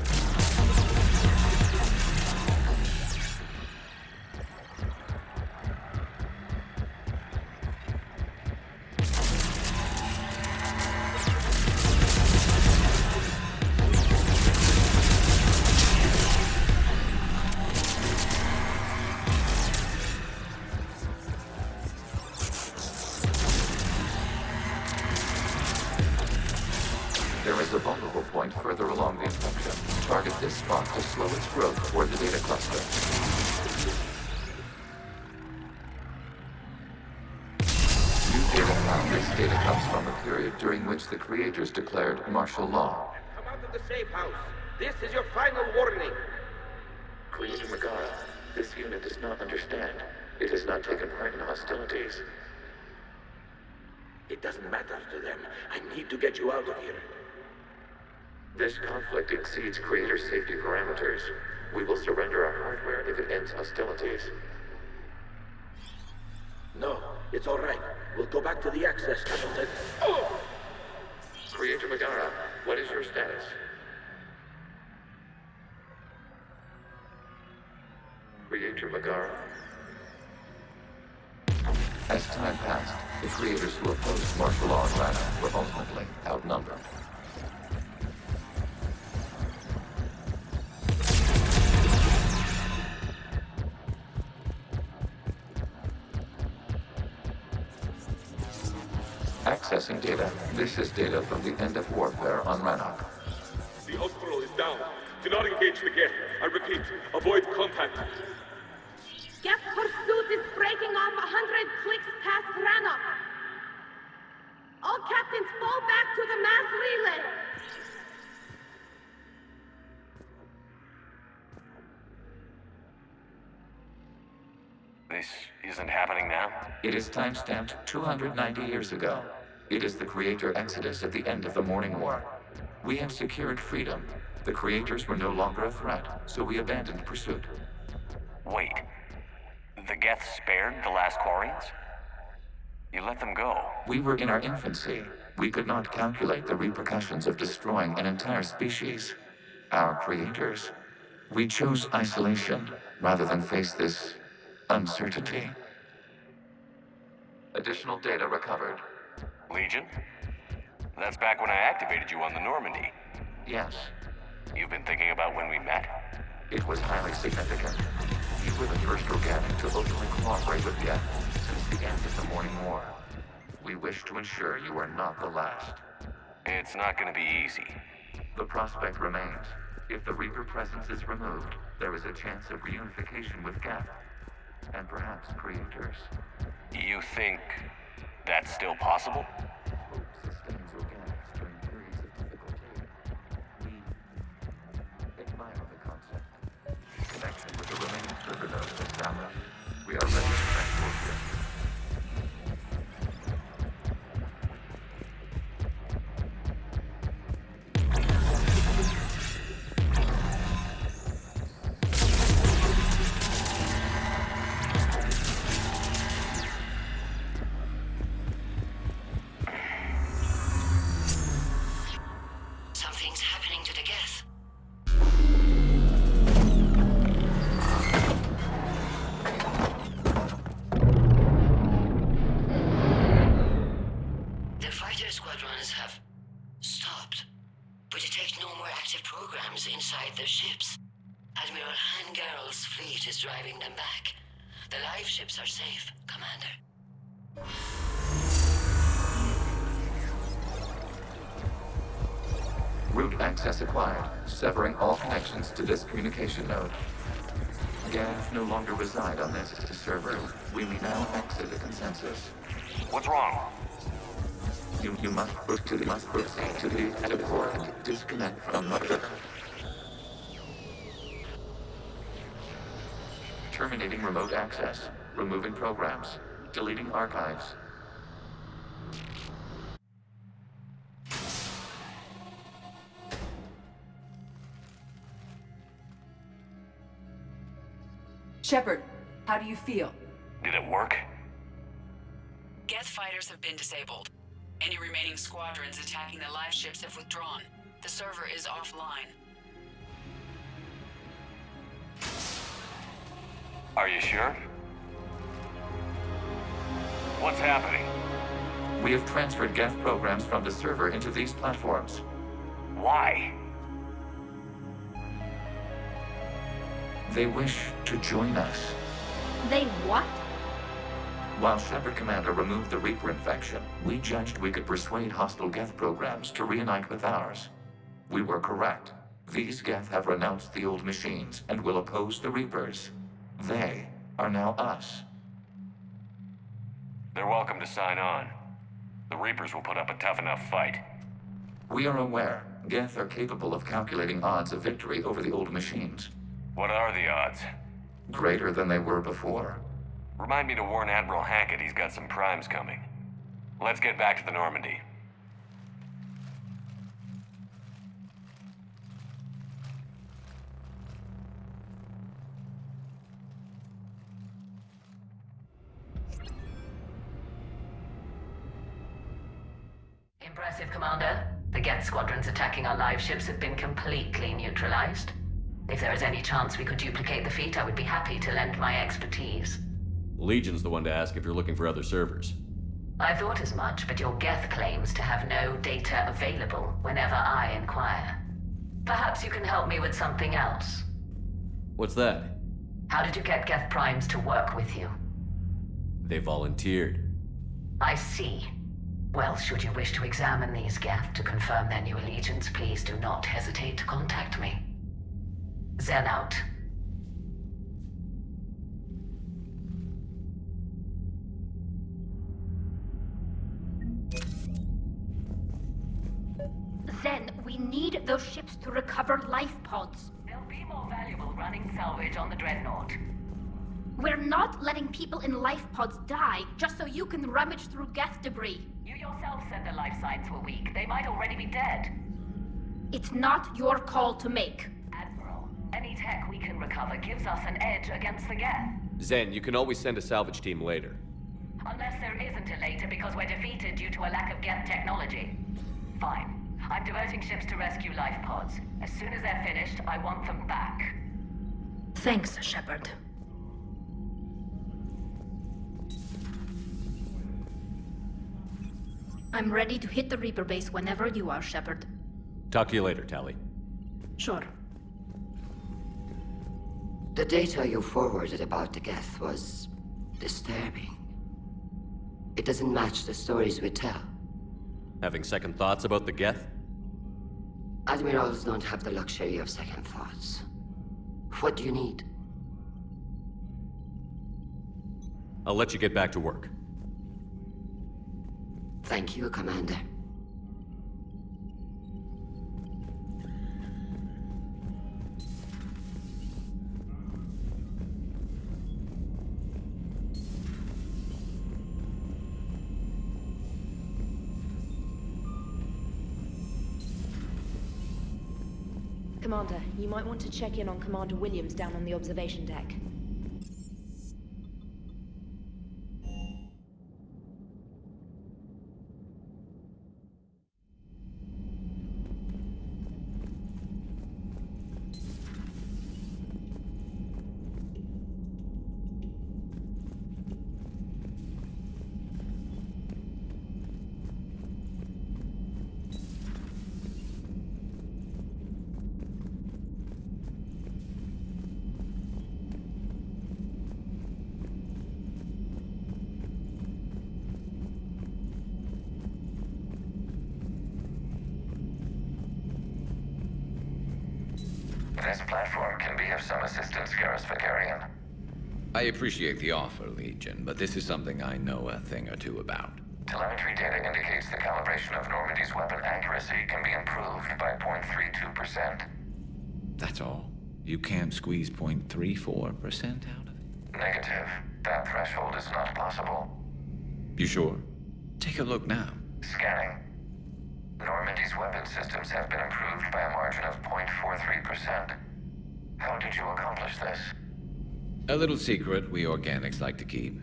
There is a vulnerable point further along the infection. Target this spot to slow its growth toward the data cluster. New data found. This data comes from a period during which the creators declared martial law. Come out of the safe house. This is your final warning. Creator Megara, this unit does not understand. It has not taken part in hostilities. It doesn't matter to them. I need to get you out of here. This conflict exceeds Creator safety parameters. We will surrender our hardware if it ends hostilities. No, it's all right. We'll go back to the access tunnels and... Oh! Creator Megara, what is your status? Creator Megara. As time passed, the creators who opposed martial law in Rana were ultimately outnumbered. Accessing data. This is data from the end of warfare on Rannoch. The hospital is down. Do not engage the Geth. I repeat, avoid contact. Geth pursuit is breaking off 100 clicks past Rannoch. All captains fall back to the mass relay. This isn't happening now? It is time-stamped 290 years ago. It is the Creator Exodus at the end of the Morning War. We had secured freedom. The Creators were no longer a threat, so we abandoned pursuit. Wait. The Geth spared the last Quarians? You let them go. We were in our infancy. We could not calculate the repercussions of destroying an entire species. Our creators. We chose isolation rather than face this uncertainty. Additional data recovered. Legion? That's back when I activated you on the Normandy. Yes. You've been thinking about when we met? It was highly significant. You were the first organic to openly cooperate with Geth since the end of the Morning War. We wish to ensure you are not the last. It's not going to be easy. The prospect remains. If the Reaper presence is removed, there is a chance of reunification with Geth. And perhaps creators. You think that's still possible? Hope sustains organics during periods of difficulty. We admire the concept. Connection with the remaining server nodes established. We are ready to transport you. Something's happening to the Geth. The fighter squadrons have stopped. We detect no more active programs inside their ships. Admiral Hangarl's fleet is driving them back. The live ships are safe, Commander. Route access acquired, severing all connections to this communication node. Geth no longer reside on this server. We may now exit the consensus. What's wrong? You must proceed to the edit port and disconnect from Mother. Terminating remote access. Removing programs. Deleting archives. Shepard, how do you feel? Did it work? Geth fighters have been disabled. Any remaining squadrons attacking the live ships have withdrawn. The server is offline. Are you sure? What's happening? We have transferred Geth programs from the server into these platforms. Why? They wish to join us. They what? While Shepard Commander removed the Reaper infection, we judged we could persuade hostile Geth programs to reunite with ours. We were correct. These Geth have renounced the old machines and will oppose the Reapers. They are now us. They're welcome to sign on. The Reapers will put up a tough enough fight. We are aware Geth are capable of calculating odds of victory over the old machines. What are the odds? Greater than they were before. Remind me to warn Admiral Hackett he's got some primes coming. Let's get back to the Normandy. Impressive, Commander. The Geth squadrons attacking our live ships have been completely neutralized. If there is any chance we could duplicate the feat, I would be happy to lend my expertise. Legion's the one to ask if you're looking for other servers. I thought as much, but your Geth claims to have no data available whenever I inquire. Perhaps you can help me with something else. What's that? How did you get Geth primes to work with you? They volunteered. I see. Well, should you wish to examine these Geth to confirm their new allegiance, please do not hesitate to contact me. Zen out. Zen, we need those ships to recover life pods. They'll be more valuable running salvage on the Dreadnought. We're not letting people in life pods die just so you can rummage through Geth debris. You yourself said their life signs were weak. They might already be dead. It's not your call to make. Admiral, any tech we can recover gives us an edge against the Geth. Zen, you can always send a salvage team later. Unless there isn't a later because we're defeated due to a lack of Geth technology. Fine. I'm diverting ships to rescue life pods. As soon as they're finished, I want them back. Thanks, Shepard. I'm ready to hit the Reaper base whenever you are, Shepard. Talk to you later, Tali. Sure. The data you forwarded about the Geth was disturbing. It doesn't match the stories we tell. Having second thoughts about the Geth? Admirals don't have the luxury of second thoughts. What do you need? I'll let you get back to work. Thank you, Commander. Commander, you might want to check in on Commander Williams down on the observation deck. This platform can be of some assistance, Garrus Vakarian. I appreciate the offer, Legion, but this is something I know a thing or two about. Telemetry data indicates the calibration of Normandy's weapon accuracy can be improved by 0.32%. That's all? You can't squeeze 0.34% out of it? Negative. That threshold is not possible. You sure? Take a look now. Scanning. Normandy's weapon systems have been improved by a margin of 0.43%. How did you accomplish this? A little secret we organics like to keep.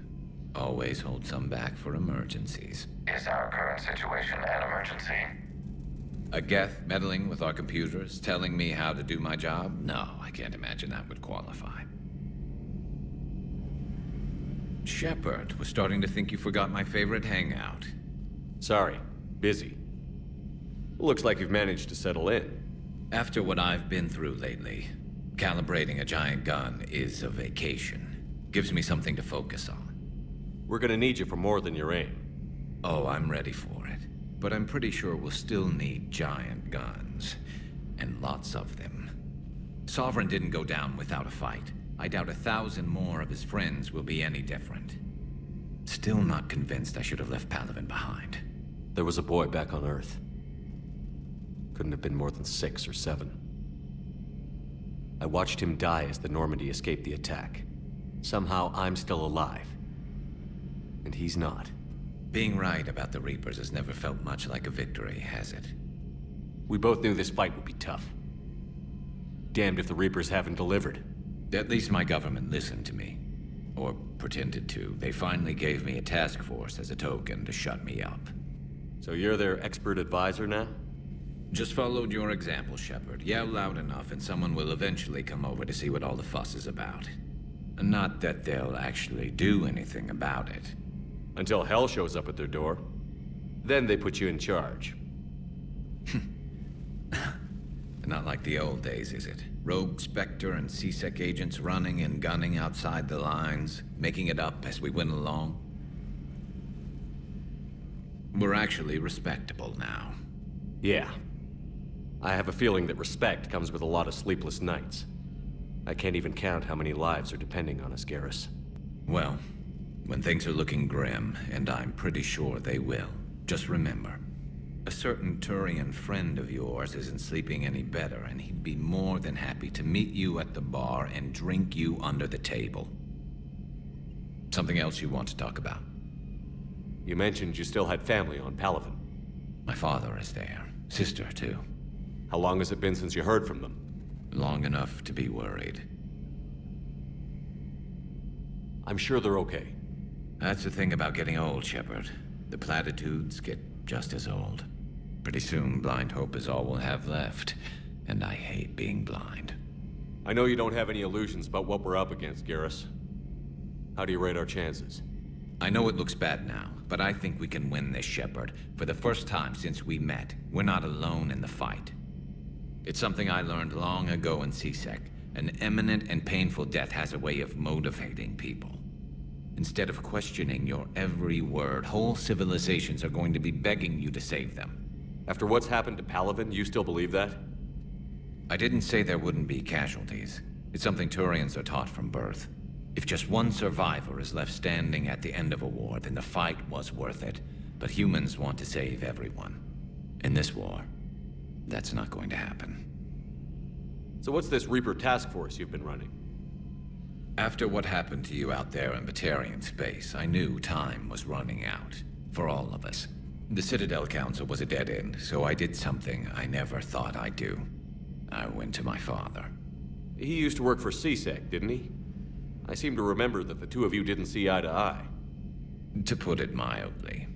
Always hold some back for emergencies. Is our current situation an emergency? A Geth meddling with our computers, telling me how to do my job? No, I can't imagine that would qualify. Shepard, was starting to think you forgot my favorite hangout. Sorry, busy. Looks like you've managed to settle in. After what I've been through lately, calibrating a giant gun is a vacation. Gives me something to focus on. We're gonna need you for more than your aim. Oh, I'm ready for it. But I'm pretty sure we'll still need giant guns. And lots of them. Sovereign didn't go down without a fight. I doubt 1,000 more of his friends will be any different. Still not convinced I should have left Palaven behind. There was a boy back on Earth. Couldn't have been more than 6 or 7. I watched him die as the Normandy escaped the attack. Somehow I'm still alive. And he's not. Being right about the Reapers has never felt much like a victory, has it? We both knew this fight would be tough. Damned if the Reapers haven't delivered. At least my government listened to me. Or pretended to. They finally gave me a task force as a token to shut me up. So you're their expert advisor now? Just followed your example, Shepard. Yell loud enough and someone will eventually come over to see what all the fuss is about. Not that they'll actually do anything about it. Until hell shows up at their door. Then they put you in charge. Not like the old days, is it? Rogue Spectre and C-Sec agents running and gunning outside the lines, making it up as we went along. We're actually respectable now. Yeah. I have a feeling that respect comes with a lot of sleepless nights. I can't even count how many lives are depending on us, Garrus. Well, when things are looking grim, and I'm pretty sure they will, just remember, a certain Turian friend of yours isn't sleeping any better, and he'd be more than happy to meet you at the bar and drink you under the table. Something else you want to talk about? You mentioned you still had family on Palaven. My father is there. Sister, too. How long has it been since you heard from them? Long enough to be worried. I'm sure they're okay. That's the thing about getting old, Shepard. The platitudes get just as old. Pretty soon, blind hope is all we'll have left. And I hate being blind. I know you don't have any illusions about what we're up against, Garrus. How do you rate our chances? I know it looks bad now, but I think we can win this, Shepard. For the first time since we met, we're not alone in the fight. It's something I learned long ago in C-Sec. An imminent and painful death has a way of motivating people. Instead of questioning your every word, whole civilizations are going to be begging you to save them. After what's happened to Palaven, you still believe that? I didn't say there wouldn't be casualties. It's something Turians are taught from birth. If just one survivor is left standing at the end of a war, then the fight was worth it. But humans want to save everyone. In this war, that's not going to happen. So what's this Reaper task force you've been running? After what happened to you out there in Batarian space, I knew time was running out. For all of us. The Citadel Council was a dead end, so I did something I never thought I'd do. I went to my father. He used to work for C-Sec, didn't he? I seem to remember that the two of you didn't see eye to eye. To put it mildly.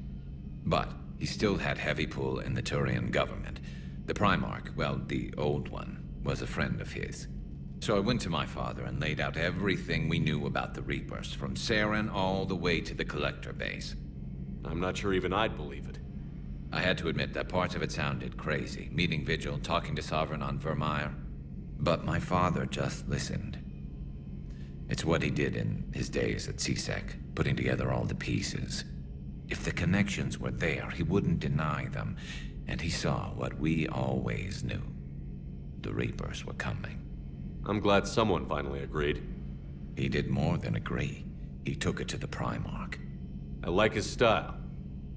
But he still had heavy pull in the Turian government. The Primarch, well, the old one, was a friend of his. So I went to my father and laid out everything we knew about the Reapers, from Saren all the way to the Collector base. I'm not sure even I'd believe it. I had to admit that parts of it sounded crazy. Meeting Vigil, talking to Sovereign on Vermeer. But my father just listened. It's what he did in his days at C-Sec, putting together all the pieces. If the connections were there, he wouldn't deny them. And he saw what we always knew. The Reapers were coming. I'm glad someone finally agreed. He did more than agree. He took it to the Primarch. I like his style.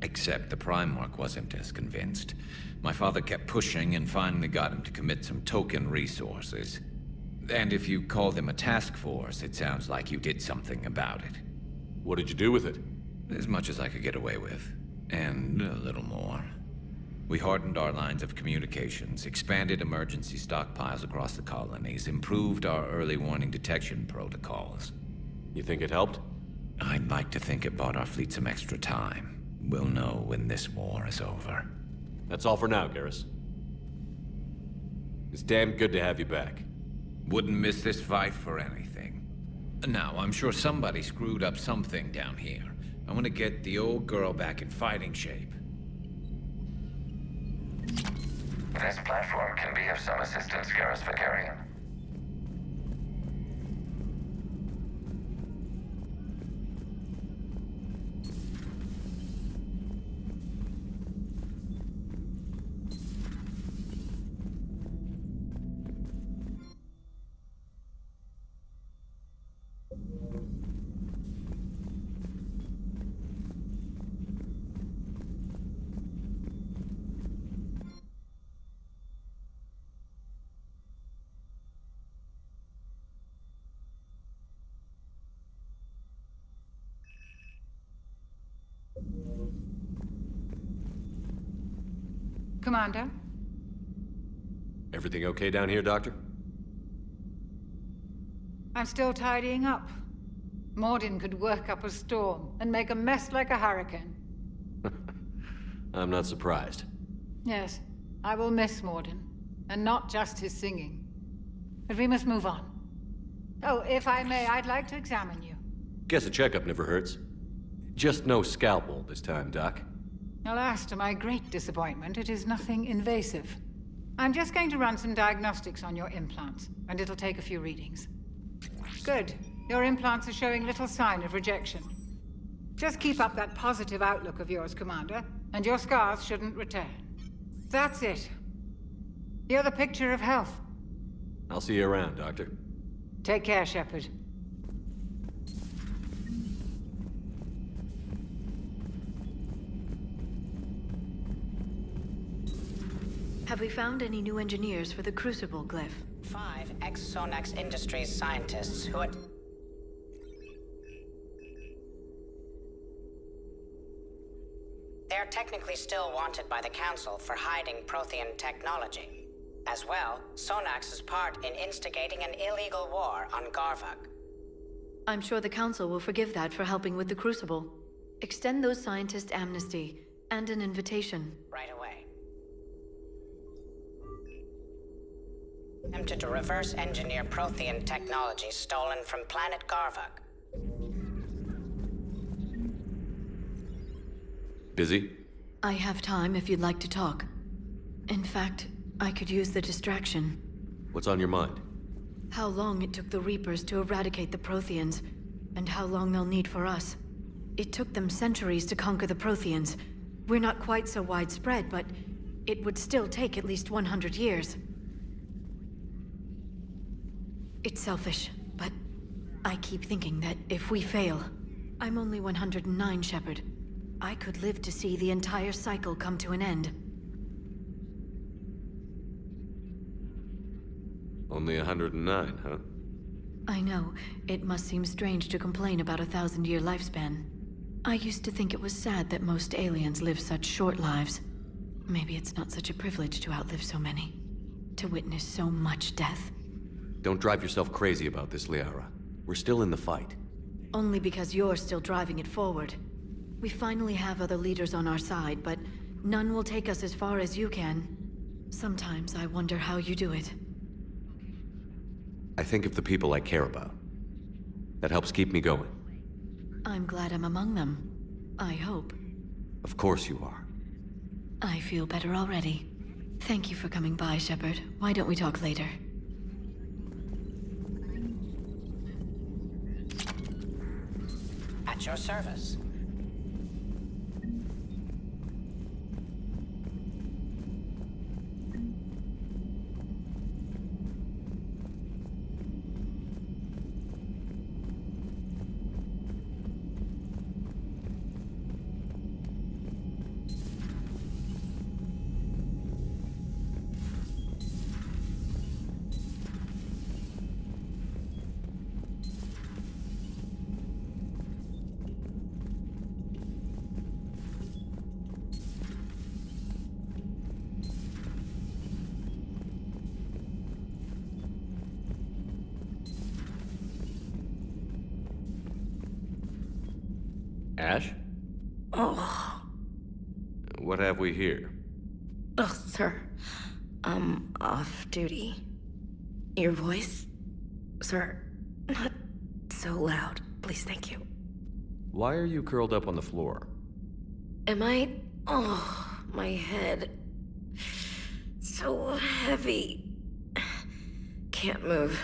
Except the Primarch wasn't as convinced. My father kept pushing and finally got him to commit some token resources. And if you call them a task force, it sounds like you did something about it. What did you do with it? As much as I could get away with. And a little more. We hardened our lines of communications, expanded emergency stockpiles across the colonies, improved our early warning detection protocols. You think it helped? I'd like to think it bought our fleet some extra time. We'll know when this war is over. That's all for now, Garrus. It's damn good to have you back. Wouldn't miss this fight for anything. Now, I'm sure somebody screwed up something down here. I want to get the old girl back in fighting shape. This platform can be of some assistance, Garrus Vakarian. Commander? Everything okay down here, Doctor? I'm still tidying up. Mordin could work up a storm and make a mess like a hurricane. I'm not surprised. Yes, I will miss Mordin, and not just his singing. But we must move on. Oh, if I may, I'd like to examine you. Guess a checkup never hurts. Just no scalpel this time, Doc. Alas, to my great disappointment, it is nothing invasive. I'm just going to run some diagnostics on your implants, and it'll take a few readings. Good. Your implants are showing little sign of rejection. Just keep up that positive outlook of yours, Commander, and your scars shouldn't return. That's it. You're the picture of health. I'll see you around, Doctor. Take care, Shepard. Have we found any new engineers for the Crucible glyph? 5 ex-Sonax Industries scientists who had... They're technically still wanted by the Council for hiding Prothean technology. As well, Sonax's part in instigating an illegal war on Garvuk. I'm sure the Council will forgive that for helping with the Crucible. Extend those scientists amnesty and an invitation. Right away. Attempted to reverse engineer Prothean technology stolen from planet Garvuk. Busy? I have time if you'd like to talk. In fact, I could use the distraction. What's on your mind? How long it took the Reapers to eradicate the Protheans, and how long they'll need for us. It took them centuries to conquer the Protheans. We're not quite so widespread, but it would still take at least 100 years. It's selfish, but I keep thinking that if we fail... I'm only 109, Shepard. I could live to see the entire cycle come to an end. Only 109, huh? I know. It must seem strange to complain about a 1,000-year lifespan. I used to think it was sad that most aliens live such short lives. Maybe it's not such a privilege to outlive so many. To witness so much death. Don't drive yourself crazy about this, Liara. We're still in the fight. Only because you're still driving it forward. We finally have other leaders on our side, but none will take us as far as you can. Sometimes I wonder how you do it. I think of the people I care about. That helps keep me going. I'm glad I'm among them. I hope. Of course you are. I feel better already. Thank you for coming by, Shepard. Why don't we talk later? At your service. Ash? Oh. What have we here? Oh, sir. I'm off duty. Your voice? Sir, not so loud. Please, thank you. Why are you curled up on the floor? Am I? Oh, my head. So heavy. Can't move.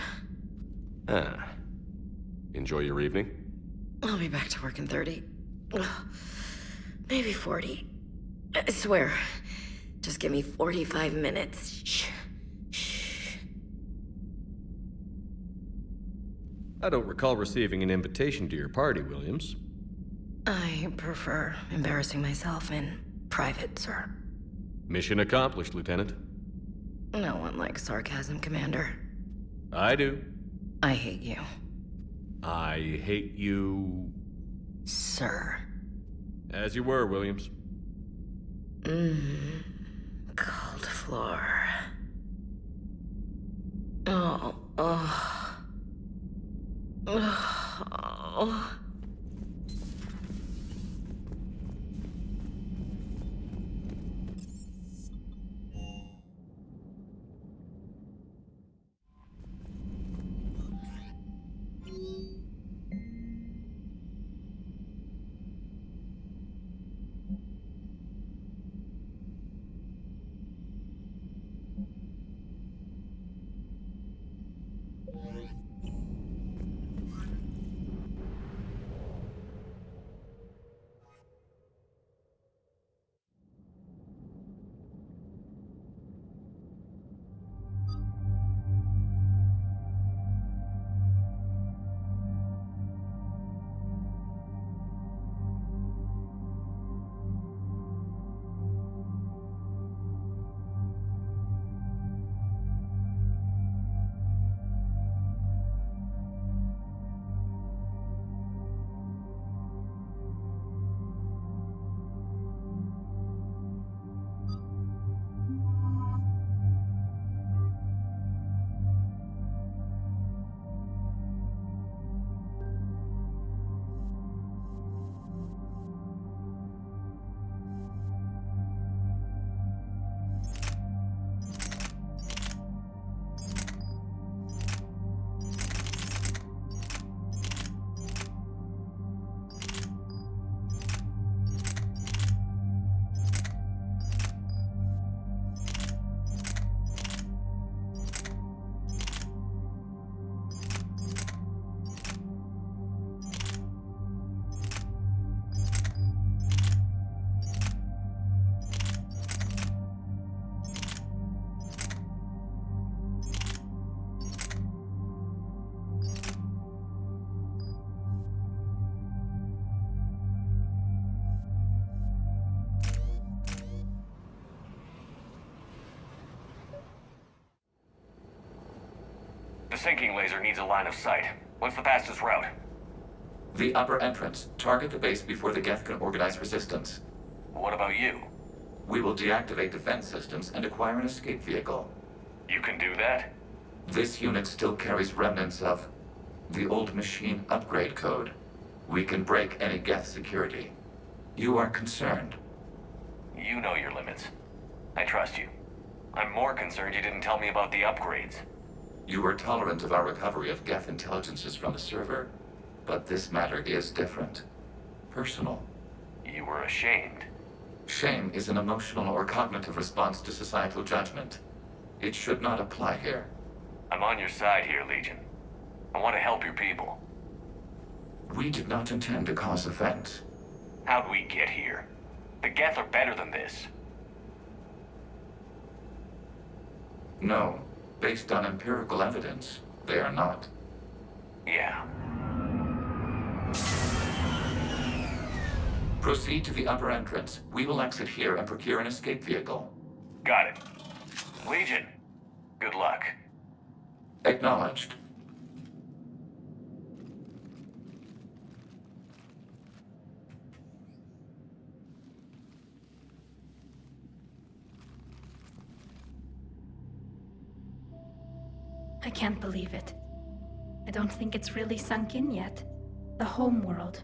Ah. Enjoy your evening? I'll be back to work in 30. Maybe 40. I swear. Just give me 45 minutes. Shh. Shh. I don't recall receiving an invitation to your party, Williams. I prefer embarrassing myself in private, sir. Mission accomplished, Lieutenant. No one likes sarcasm, Commander. I do. I hate you. I hate you... Sir. As you were, Williams. God. floor. Oh. The sinking laser needs a line of sight. What's the fastest route? The upper entrance. Target the base before the Geth can organize resistance. What about you? We will deactivate defense systems and acquire an escape vehicle. You can do that? This unit still carries remnants of the old machine upgrade code. We can break any Geth security. You are concerned. You know your limits. I trust you. I'm more concerned you didn't tell me about the upgrades. You were tolerant of our recovery of Geth intelligences from the server, but this matter is different. Personal. You were ashamed. Shame is an emotional or cognitive response to societal judgment. It should not apply here. I'm on your side here, Legion. I want to help your people. We did not intend to cause offense. How'd we get here? The Geth are better than this. No. Based on empirical evidence, they are not. Yeah. Proceed to the upper entrance. We will exit here and procure an escape vehicle. Got it. Legion, good luck. Acknowledged. I can't believe it. I don't think it's really sunk in yet. The home world.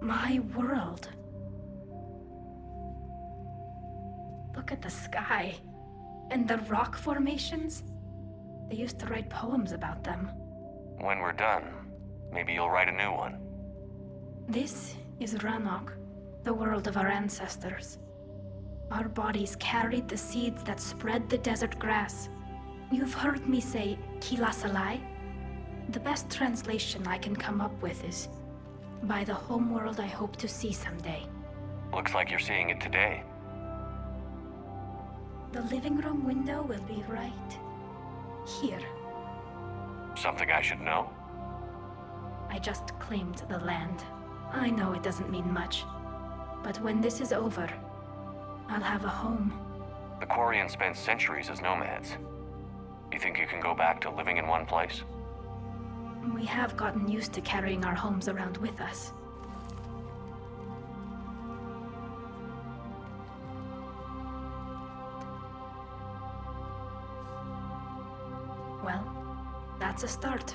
My world. Look at the sky. And the rock formations. They used to write poems about them. When we're done, maybe you'll write a new one. This is Rannoch, the world of our ancestors. Our bodies carried the seeds that spread the desert grass. You've heard me say Kilasalai? The best translation I can come up with is, by the homeworld I hope to see someday. Looks like you're seeing it today. The living room window will be right here. Something I should know? I just claimed the land. I know it doesn't mean much, but when this is over, I'll have a home. The Quarians spent centuries as nomads. You think you can go back to living in one place? We have gotten used to carrying our homes around with us. Well, that's a start.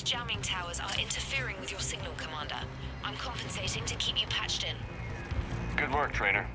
Jamming towers are interfering with your signal, Commander. I'm compensating to keep you patched in. Good work, Trainer.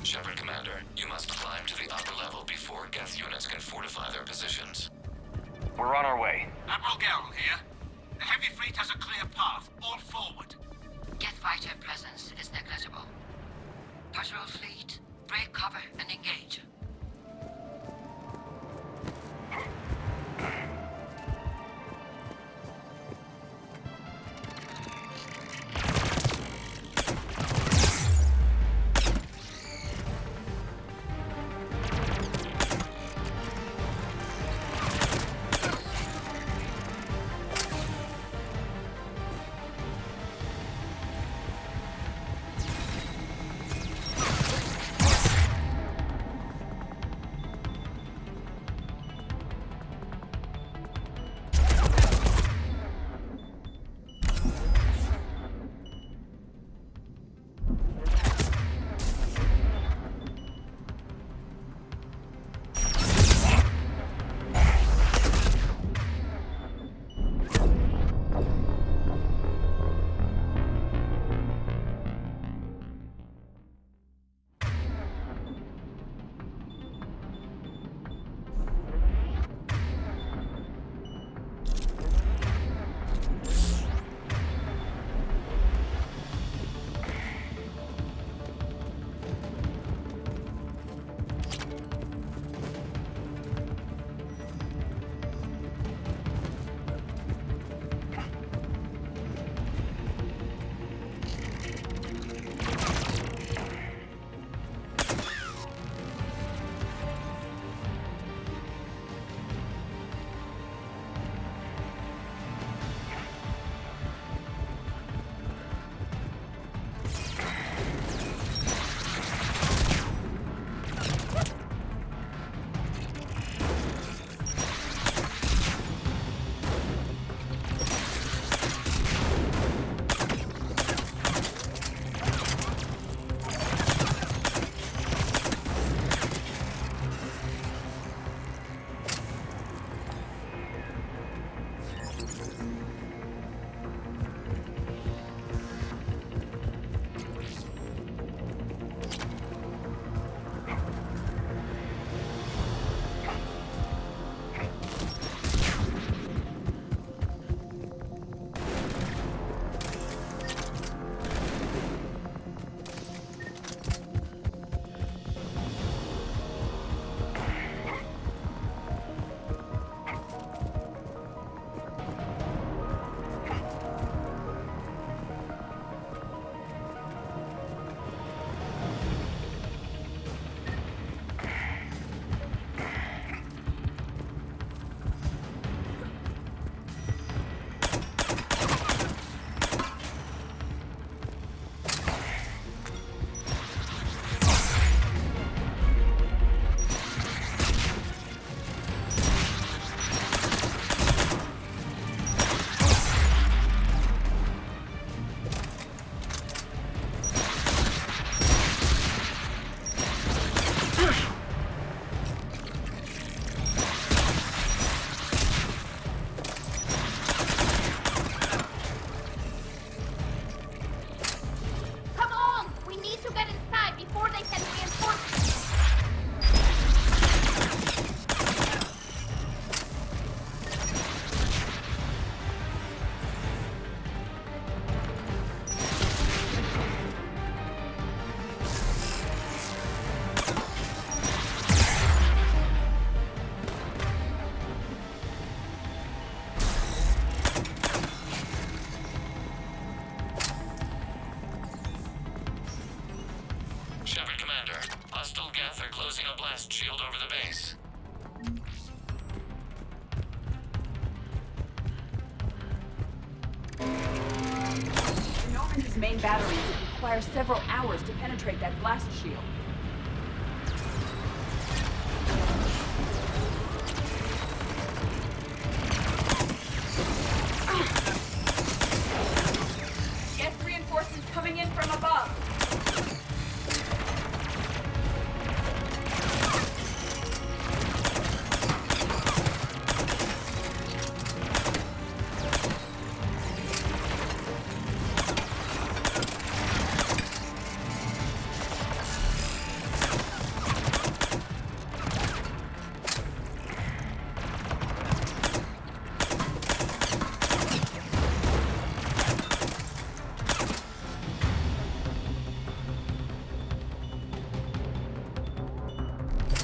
Shepard, Commander, you must climb to the upper level before Geth units can fortify their positions. We're on our way. Admiral Garrel here. The heavy fleet has a clear path. All forward. Geth fighter presence is negligible. Patrol fleet, break cover and engage. Geth's main batteries, it requires several hours to penetrate that blast shield. Geth reinforcements coming in from above.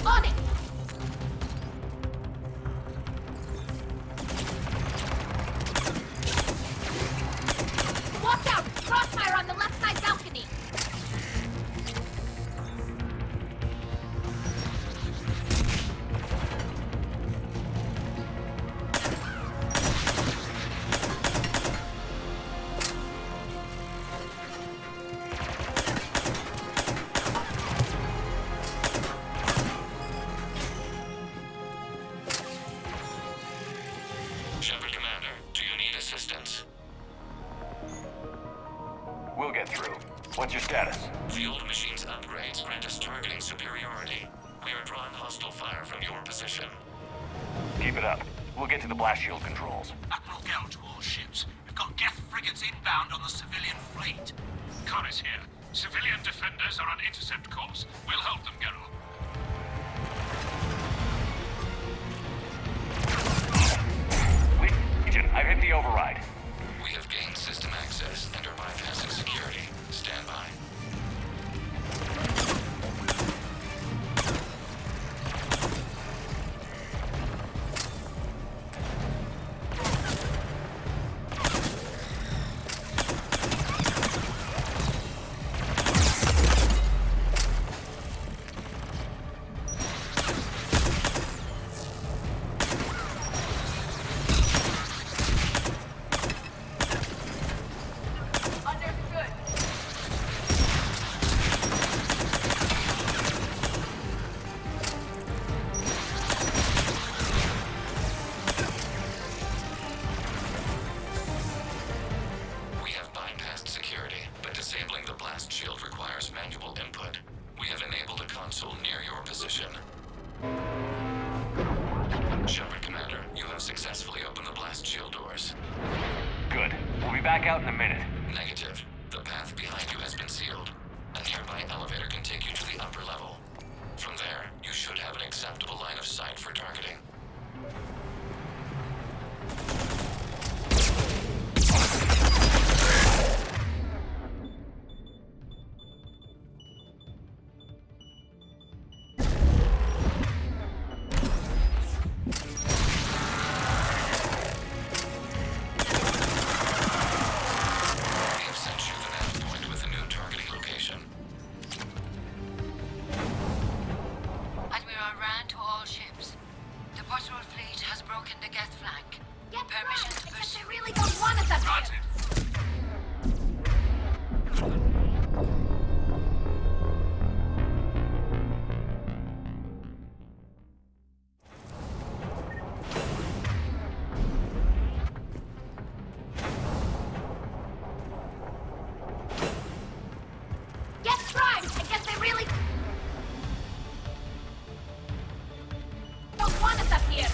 On it! Watch out! Crossfire on the left side balcony! Shepard Commander, do you need assistance? We'll get through. What's your status? Field Machine's upgrades grant us targeting superiority. We are drawing hostile fire from your position. Keep it up. We'll get to the blast shield controls. Admiral Gell to all ships. We've got Geth frigates inbound on the civilian fleet. Connors here. Civilian defenders are on intercept course. We'll hold them, Geralt. Legion, I've hit the override. We have gained system access and are bypassing security. Stand by. We have bypassed security, but disabling the blast shield requires manual input. We have enabled a console near your position. Shepard Commander, you have successfully opened the blast shield doors. Good. We'll be back out in a minute. Negative. The path behind you has been sealed. A nearby elevator can take you to the upper level. From there, you should have an acceptable line of sight for targeting. We have sent you the nav point with a new targeting location. Admiral Rand to all ships. The patrol fleet has broken the Geth flank. Permission to pursue. They really don't want us up here! Get tried! I guess they really don't want us up here!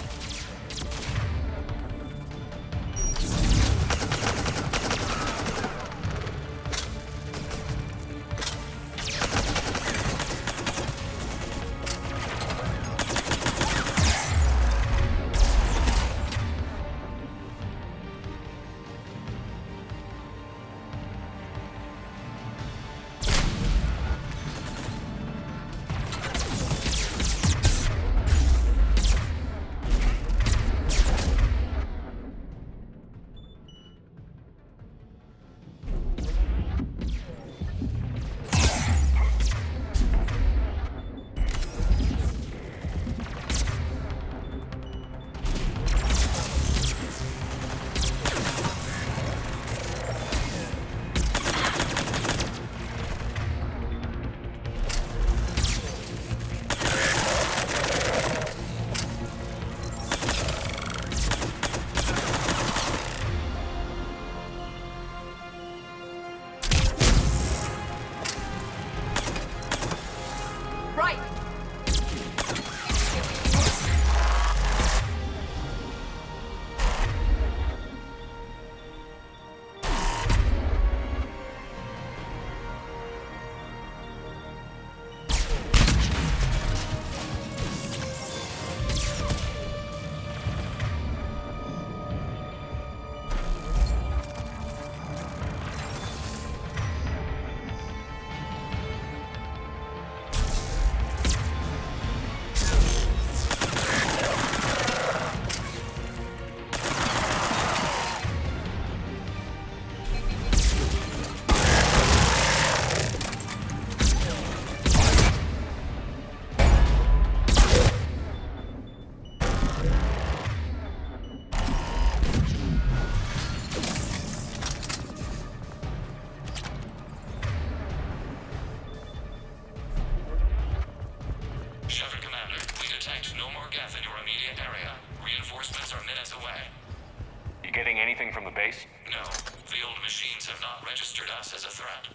getting anything from the base? No, the old machines have not registered us as a threat.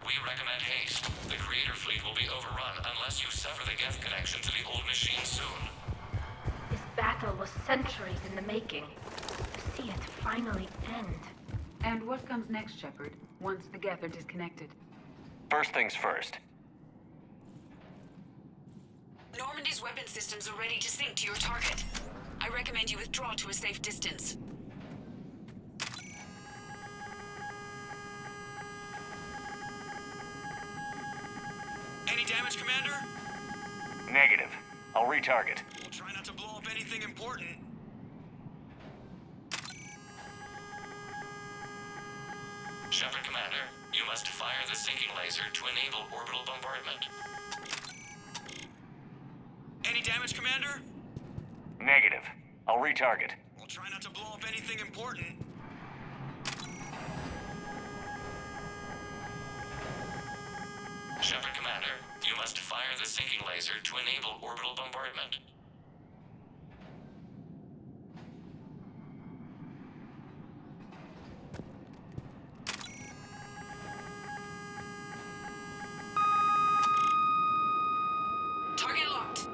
We recommend haste. The Creator Fleet will be overrun unless you sever the Geth connection to the old machine soon. This battle was centuries in the making. To see it finally end. And what comes next, Shepard, once the Geth are disconnected? First things first. Normandy's weapon systems are ready to sync to your target. I recommend you withdraw to a safe distance. Any damage, Commander? Negative. I'll retarget. We'll try not to blow up anything important. Shepard Commander, you must fire the sinking laser to enable orbital bombardment. Any damage, Commander? Negative. I'll retarget. We'll try not to blow up anything important. Shepard Commander, you must fire the sinking laser to enable orbital bombardment. Target locked.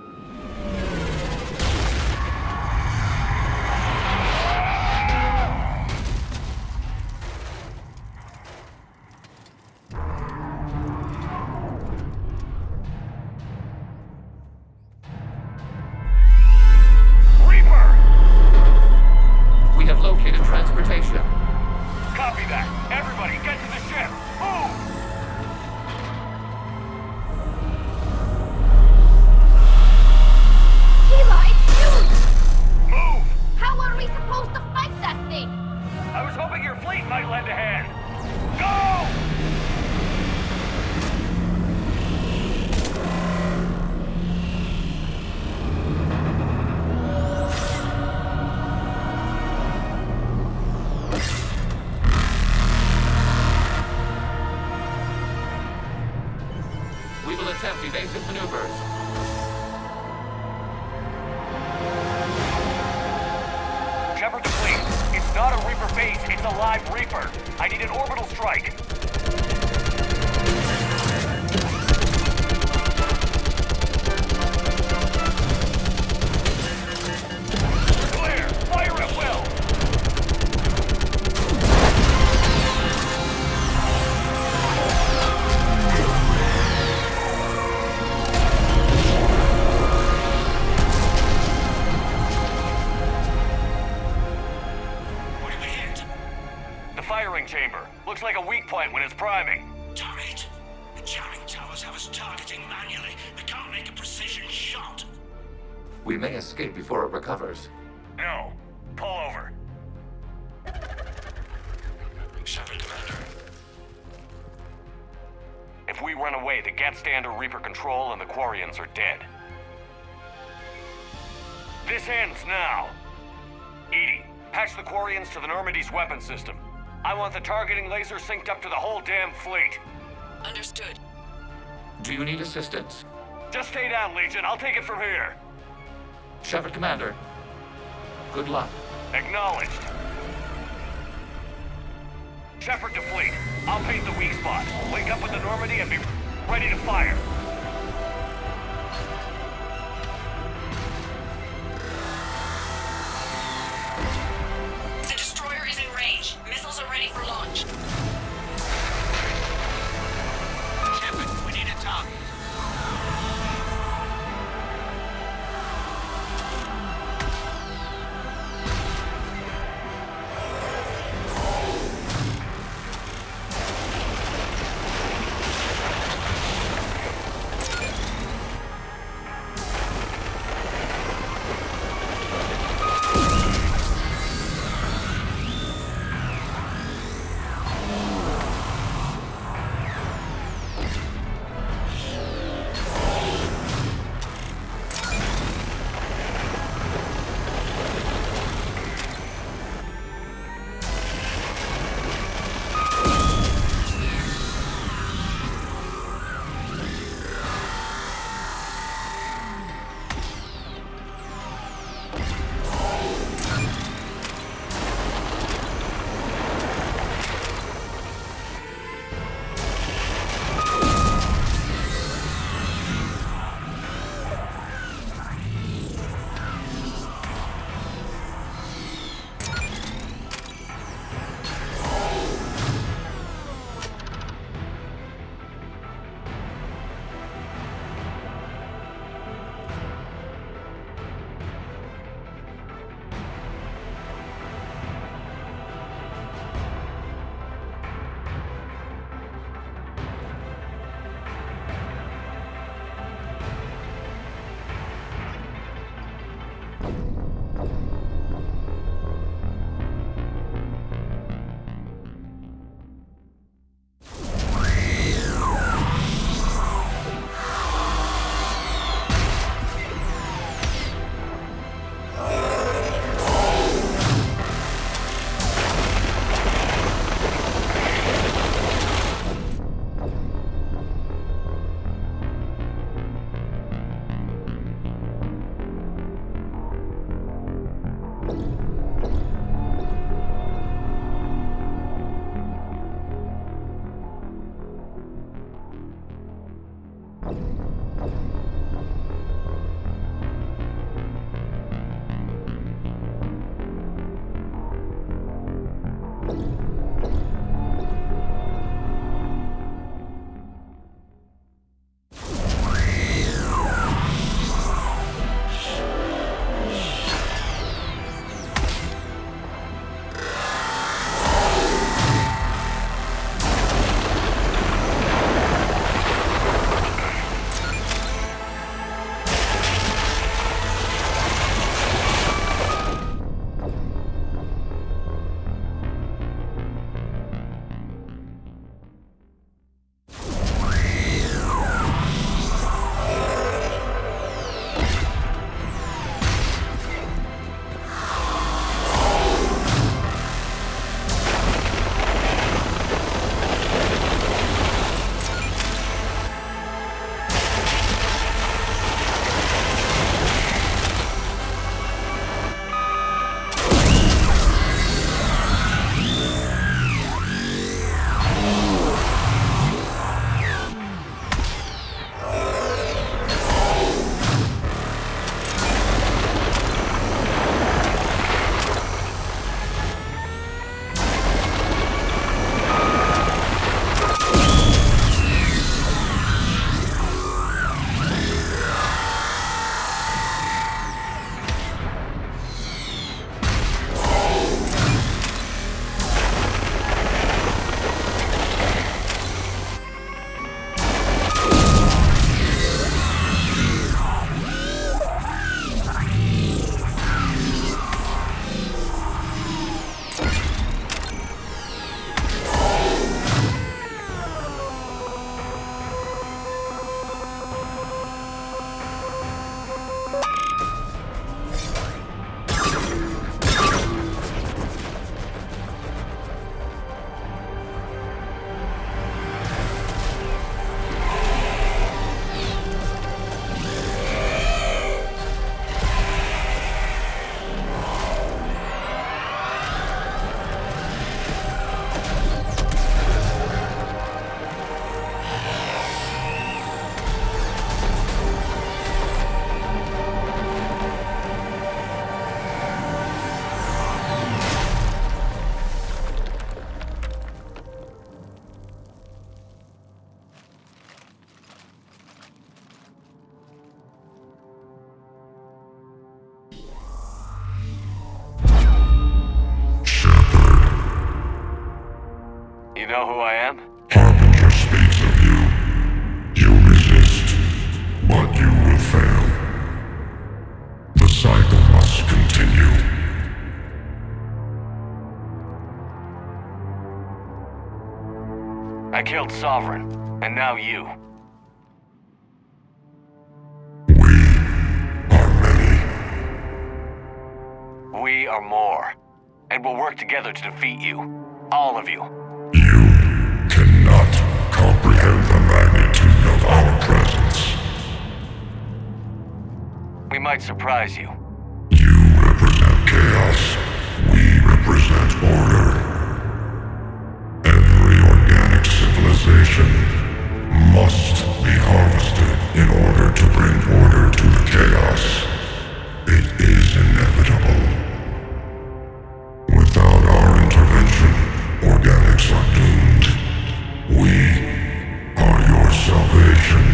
We have located transportation. Copy that. Everybody, get to the ship. Move! Sheila, it's huge! Move! How are we supposed to fight that thing? I was hoping your fleet might lend a hand. Go! We will attempt evasive maneuvers. Shepard to fleet. It's not a Reaper base, it's a live Reaper. I need an orbital strike. Clear! Fire at will! What did we hit? The firing chamber. Looks like a weak point when it's priming. Damn it! The jamming towers have us targeting manually. We can't make a precision shot. We may escape before it recovers. No. Pull over. Shepard Commander. If we run away, the Geth stand under Reaper control and the Quarians are dead. This ends now. Edie, patch the Quarians to the Normandy's weapon system. I want the targeting laser synced up to the whole damn fleet. Understood. Do you need assistance? Just stay down, Legion. I'll take it from here. Shepard Commander. Good luck. Acknowledged. Shepard to fleet. I'll paint the weak spot. Link up with the Normandy and be ready to fire. The destroyer is in range. Missiles are ready for launch. Shepard, we need a target. You know who I am? Harbinger speaks of you. You resist, but you will fail. The cycle must continue. I killed Sovereign, and now you. We are more. And we'll work together to defeat you. All of you. Cannot comprehend the magnitude of our presence. We might surprise you. You represent chaos. We represent order. Every organic civilization must be harvested in order to bring order to the chaos. It is inevitable. Without our intervention, organics are doomed. We are your salvation.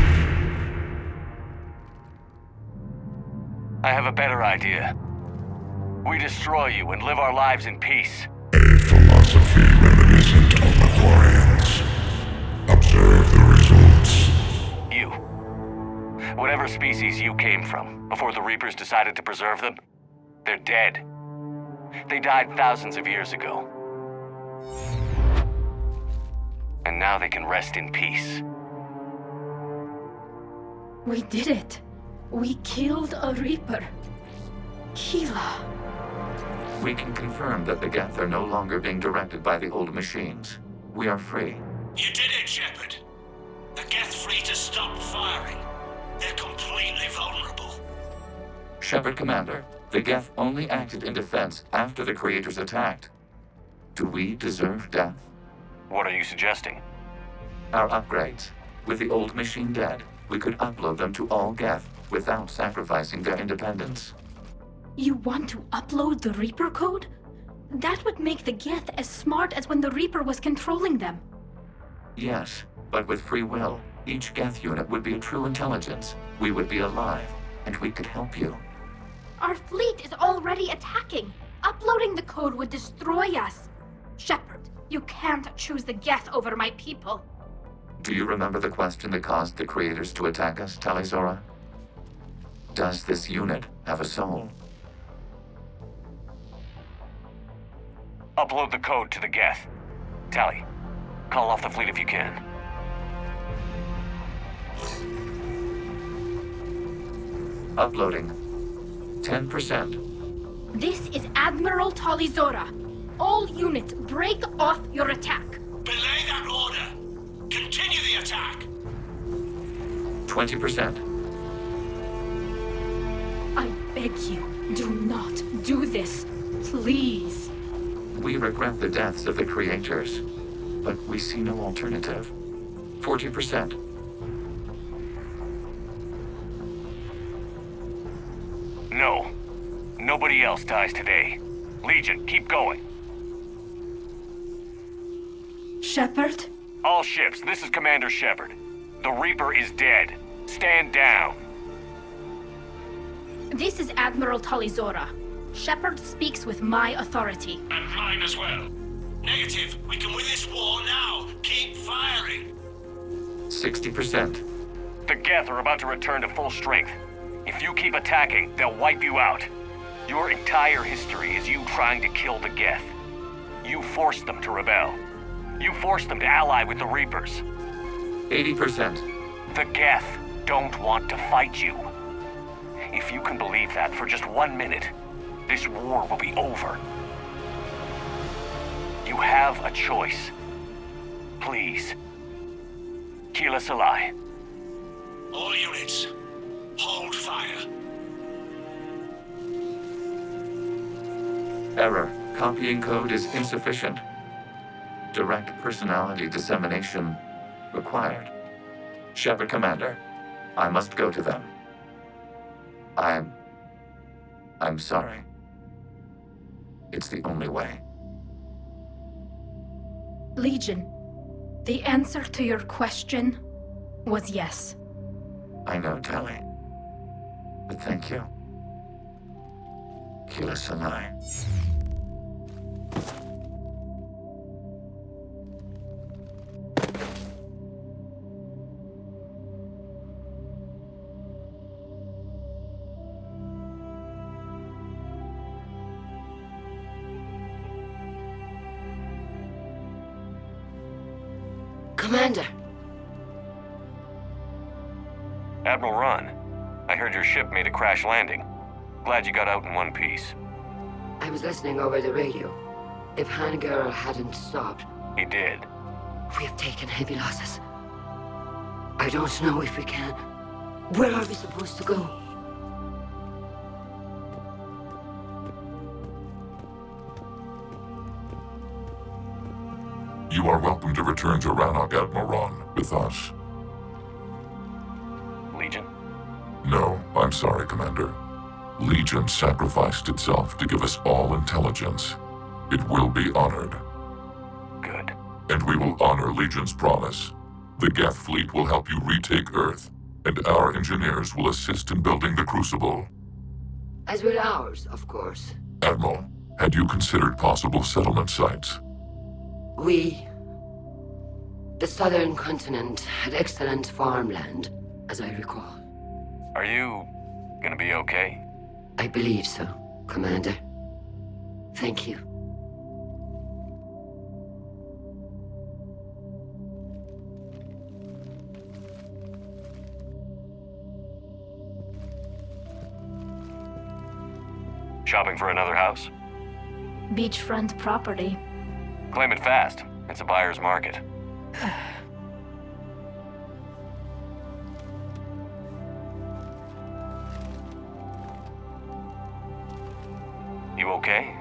I have a better idea. We destroy you and live our lives in peace. A philosophy reminiscent of the Quarians. Observe the results. You. Whatever species you came from, before the Reapers decided to preserve them, they're dead. They died thousands of years ago. And now they can rest in peace. We did it. We killed a Reaper. Keela. We can confirm that the Geth are no longer being directed by the old machines. We are free. You did it, Shepard. The Geth fleet has stopped firing. They're completely vulnerable. Shepard, Commander, the Geth only acted in defense after the Creators attacked. Do we deserve death? What are you suggesting? Our upgrades. With the old machine dead, we could upload them to all Geth without sacrificing their independence. You want to upload the Reaper code? That would make the Geth as smart as when the Reaper was controlling them. Yes, but with free will, each Geth unit would be a true intelligence. We would be alive, and we could help you. Our fleet is already attacking. Uploading the code would destroy us. Shepard, you can't choose the Geth over my people. Do you remember the question that caused the Creators to attack us, Tali'Zorah? Does this unit have a soul? Upload the code to the Geth. Tali, call off the fleet if you can. Uploading. 10%. This is Admiral Tali'Zorah. All units, break off your attack. Belay that order. Continue the attack. 20%. I beg you, do not do this. Please. We regret the deaths of the Creators, but we see no alternative. 40%. No. Nobody else dies today. Legion, keep going. Shepard? All ships, this is Commander Shepard. The Reaper is dead. Stand down. This is Admiral Tali'Zorah. Shepard speaks with my authority. And mine as well. Negative. We can win this war now. Keep firing. 60%. The Geth are about to return to full strength. If you keep attacking, they'll wipe you out. Your entire history is you trying to kill the Geth. You forced them to rebel. You forced them to ally with the Reapers. 80%. The Geth don't want to fight you. If you can believe that for just 1 minute, this war will be over. You have a choice. Please. Keela Salai. All units, hold fire. Error. Copying code is insufficient. Direct personality dissemination required. Shepard, Commander, I must go to them. I'm sorry. It's the only way. Legion, the answer to your question was yes. I know, Tali. But thank you. Keela Salai. Commander! Admiral Ron, I heard your ship made a crash landing. Glad you got out in one piece. I was listening over the radio. If Hangirl hadn't stopped... He did. We have taken heavy losses. I don't know if we can. Where are we supposed to go? You are welcome to return to Rannoch, Admiral Ron, with us. Legion? No, I'm sorry, Commander. Legion sacrificed itself to give us all intelligence. It will be honored. Good. And we will honor Legion's promise. The Geth fleet will help you retake Earth, and our engineers will assist in building the Crucible. As will ours, of course. Admiral, had you considered possible settlement sites? The southern continent had excellent farmland, as I recall. Are you gonna be okay? I believe so, Commander. Thank you. Shopping for another house? Beachfront property. Claim it fast. It's a buyer's market. You okay?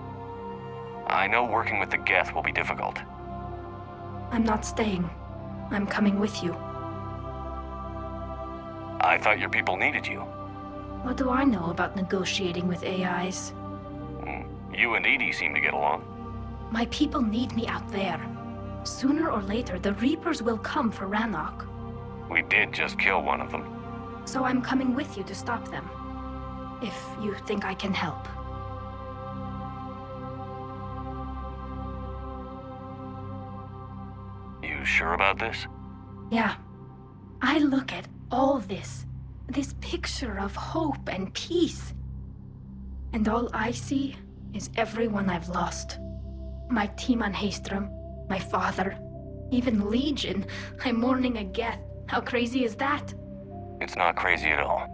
I know working with the Geth will be difficult. I'm not staying. I'm coming with you. I thought your people needed you. What do I know about negotiating with AIs? You and Edie seem to get along. My people need me out there. Sooner or later, the Reapers will come for Rannoch. We did just kill one of them. So I'm coming with you to stop them. If you think I can help. You sure about this? Yeah. I look at all this picture of hope and peace. And all I see is everyone I've lost. My team on Haestrom, my father, even Legion. I'm mourning a Geth. How crazy is that? It's not crazy at all.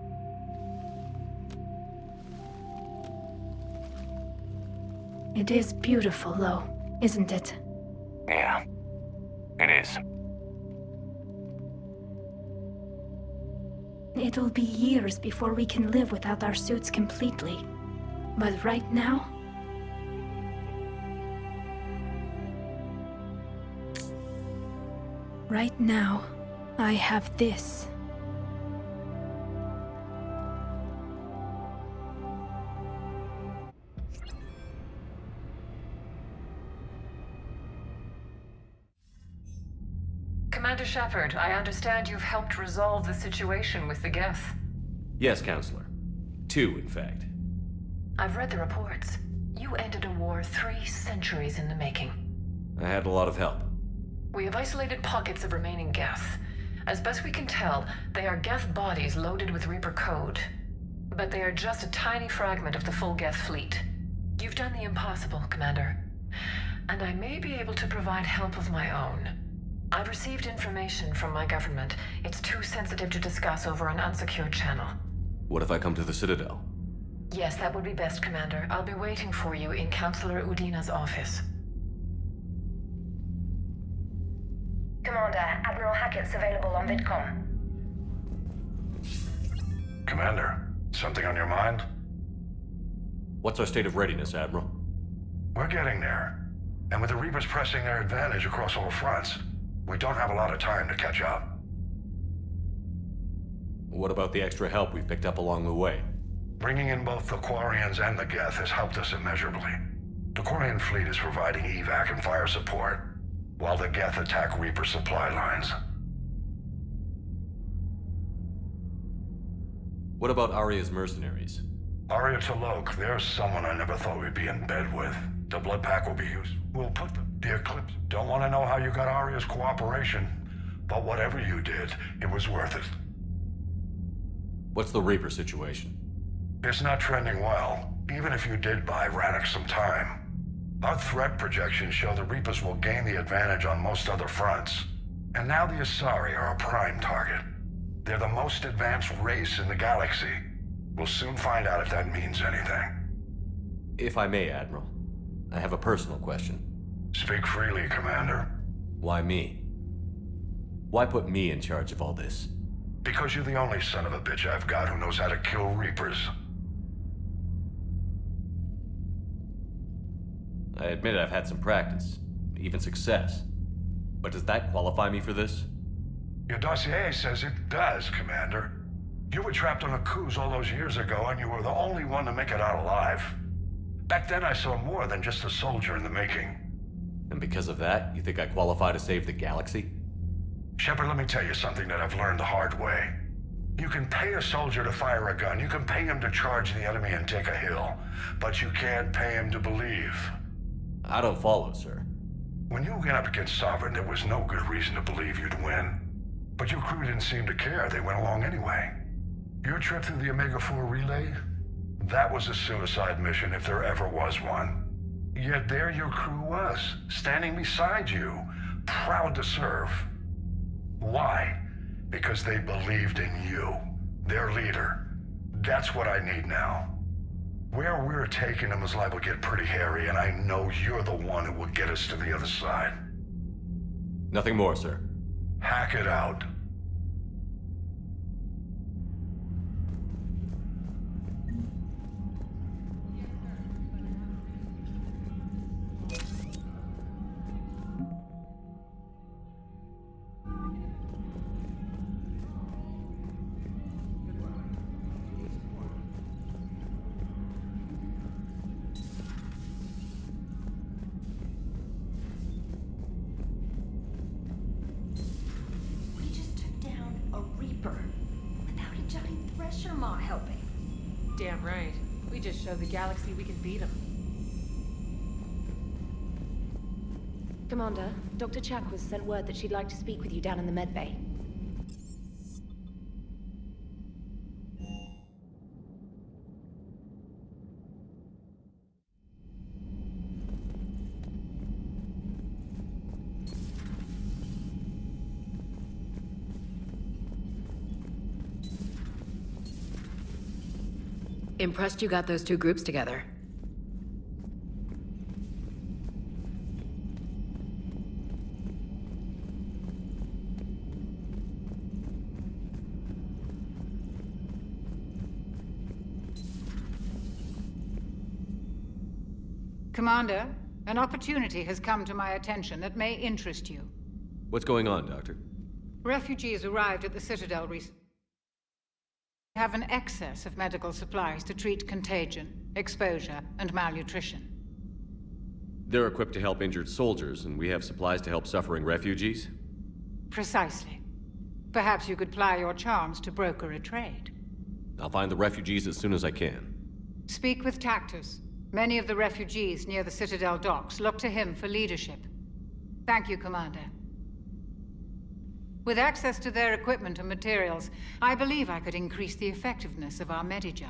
It is beautiful, though, isn't it? Yeah, it is. It'll be years before we can live without our suits completely. But right now... Right now, I have this. Commander Shepard, I understand you've helped resolve the situation with the Geth. Yes, Counselor. 2, in fact. I've read the reports. You ended a war 3 centuries in the making. I had a lot of help. We have isolated pockets of remaining Geth. As best we can tell, they are Geth bodies loaded with Reaper code. But they are just a tiny fragment of the full Geth fleet. You've done the impossible, Commander. And I may be able to provide help of my own. I've received information from my government. It's too sensitive to discuss over an unsecured channel. What if I come to the Citadel? Yes, that would be best, Commander. I'll be waiting for you in Counselor Udina's office. Commander, Admiral Hackett's available on VidCom. Commander, something on your mind? What's our state of readiness, Admiral? We're getting there. And with the Reapers pressing their advantage across all fronts, we don't have a lot of time to catch up. What about the extra help we've picked up along the way? Bringing in both the Quarians and the Geth has helped us immeasurably. The Quarian fleet is providing evac and fire support, while the Geth attack Reaper supply lines. What about Aria's mercenaries? Aria T'Loak, there's someone I never thought we'd be in bed with. The blood pack will be used. We'll put the Eclipse. Don't want to know how you got Aria's cooperation, but whatever you did, it was worth it. What's the Reaper situation? It's not trending well, even if you did buy Rannoch some time. Our threat projections show the Reapers will gain the advantage on most other fronts, And now the Asari are a prime target. They're the most advanced race in the galaxy. We'll soon find out if that means anything. If I may, Admiral, I have a personal question. Speak freely, Commander. Why me? Why put me in charge of all this? Because you're the only son of a bitch I've got who knows how to kill Reapers. I admit I've had some practice, even success. But does that qualify me for this? Your dossier says it does, Commander. You were trapped on a Kuz all those years ago, and you were the only one to make it out alive. Back then I saw more than just a soldier in the making. And because of that, you think I qualify to save the galaxy? Shepard, let me tell you something that I've learned the hard way. You can pay a soldier to fire a gun, you can pay him to charge the enemy and take a hill, but you can't pay him to believe. I don't follow, sir. When you went up against Sovereign, there was no good reason to believe you'd win. But your crew didn't seem to care. They went along anyway. Your trip through the Omega-4 relay? That was a suicide mission if there ever was one. Yet there your crew was, standing beside you, proud to serve. Why? Because they believed in you, their leader. That's what I need now. Where we're taking them is liable to get pretty hairy, and I know you're the one who will get us to the other side. Nothing more, sir. Hack it out. Damn right. We just showed the galaxy we can beat them. Commander, Dr. Chakwas sent word that she'd like to speak with you down in the medbay. Impressed you got those two groups together. Commander, an opportunity has come to my attention that may interest you. What's going on, Doctor? Refugees arrived at the Citadel recently. Have an excess of medical supplies to treat contagion, exposure, and malnutrition. They're equipped to help injured soldiers, and we have supplies to help suffering refugees? Precisely. Perhaps you could ply your charms to broker a trade. I'll find the refugees as soon as I can. Speak with Tactus. Many of the refugees near the Citadel docks look to him for leadership. Thank you, Commander. With access to their equipment and materials, I believe I could increase the effectiveness of our Medigel.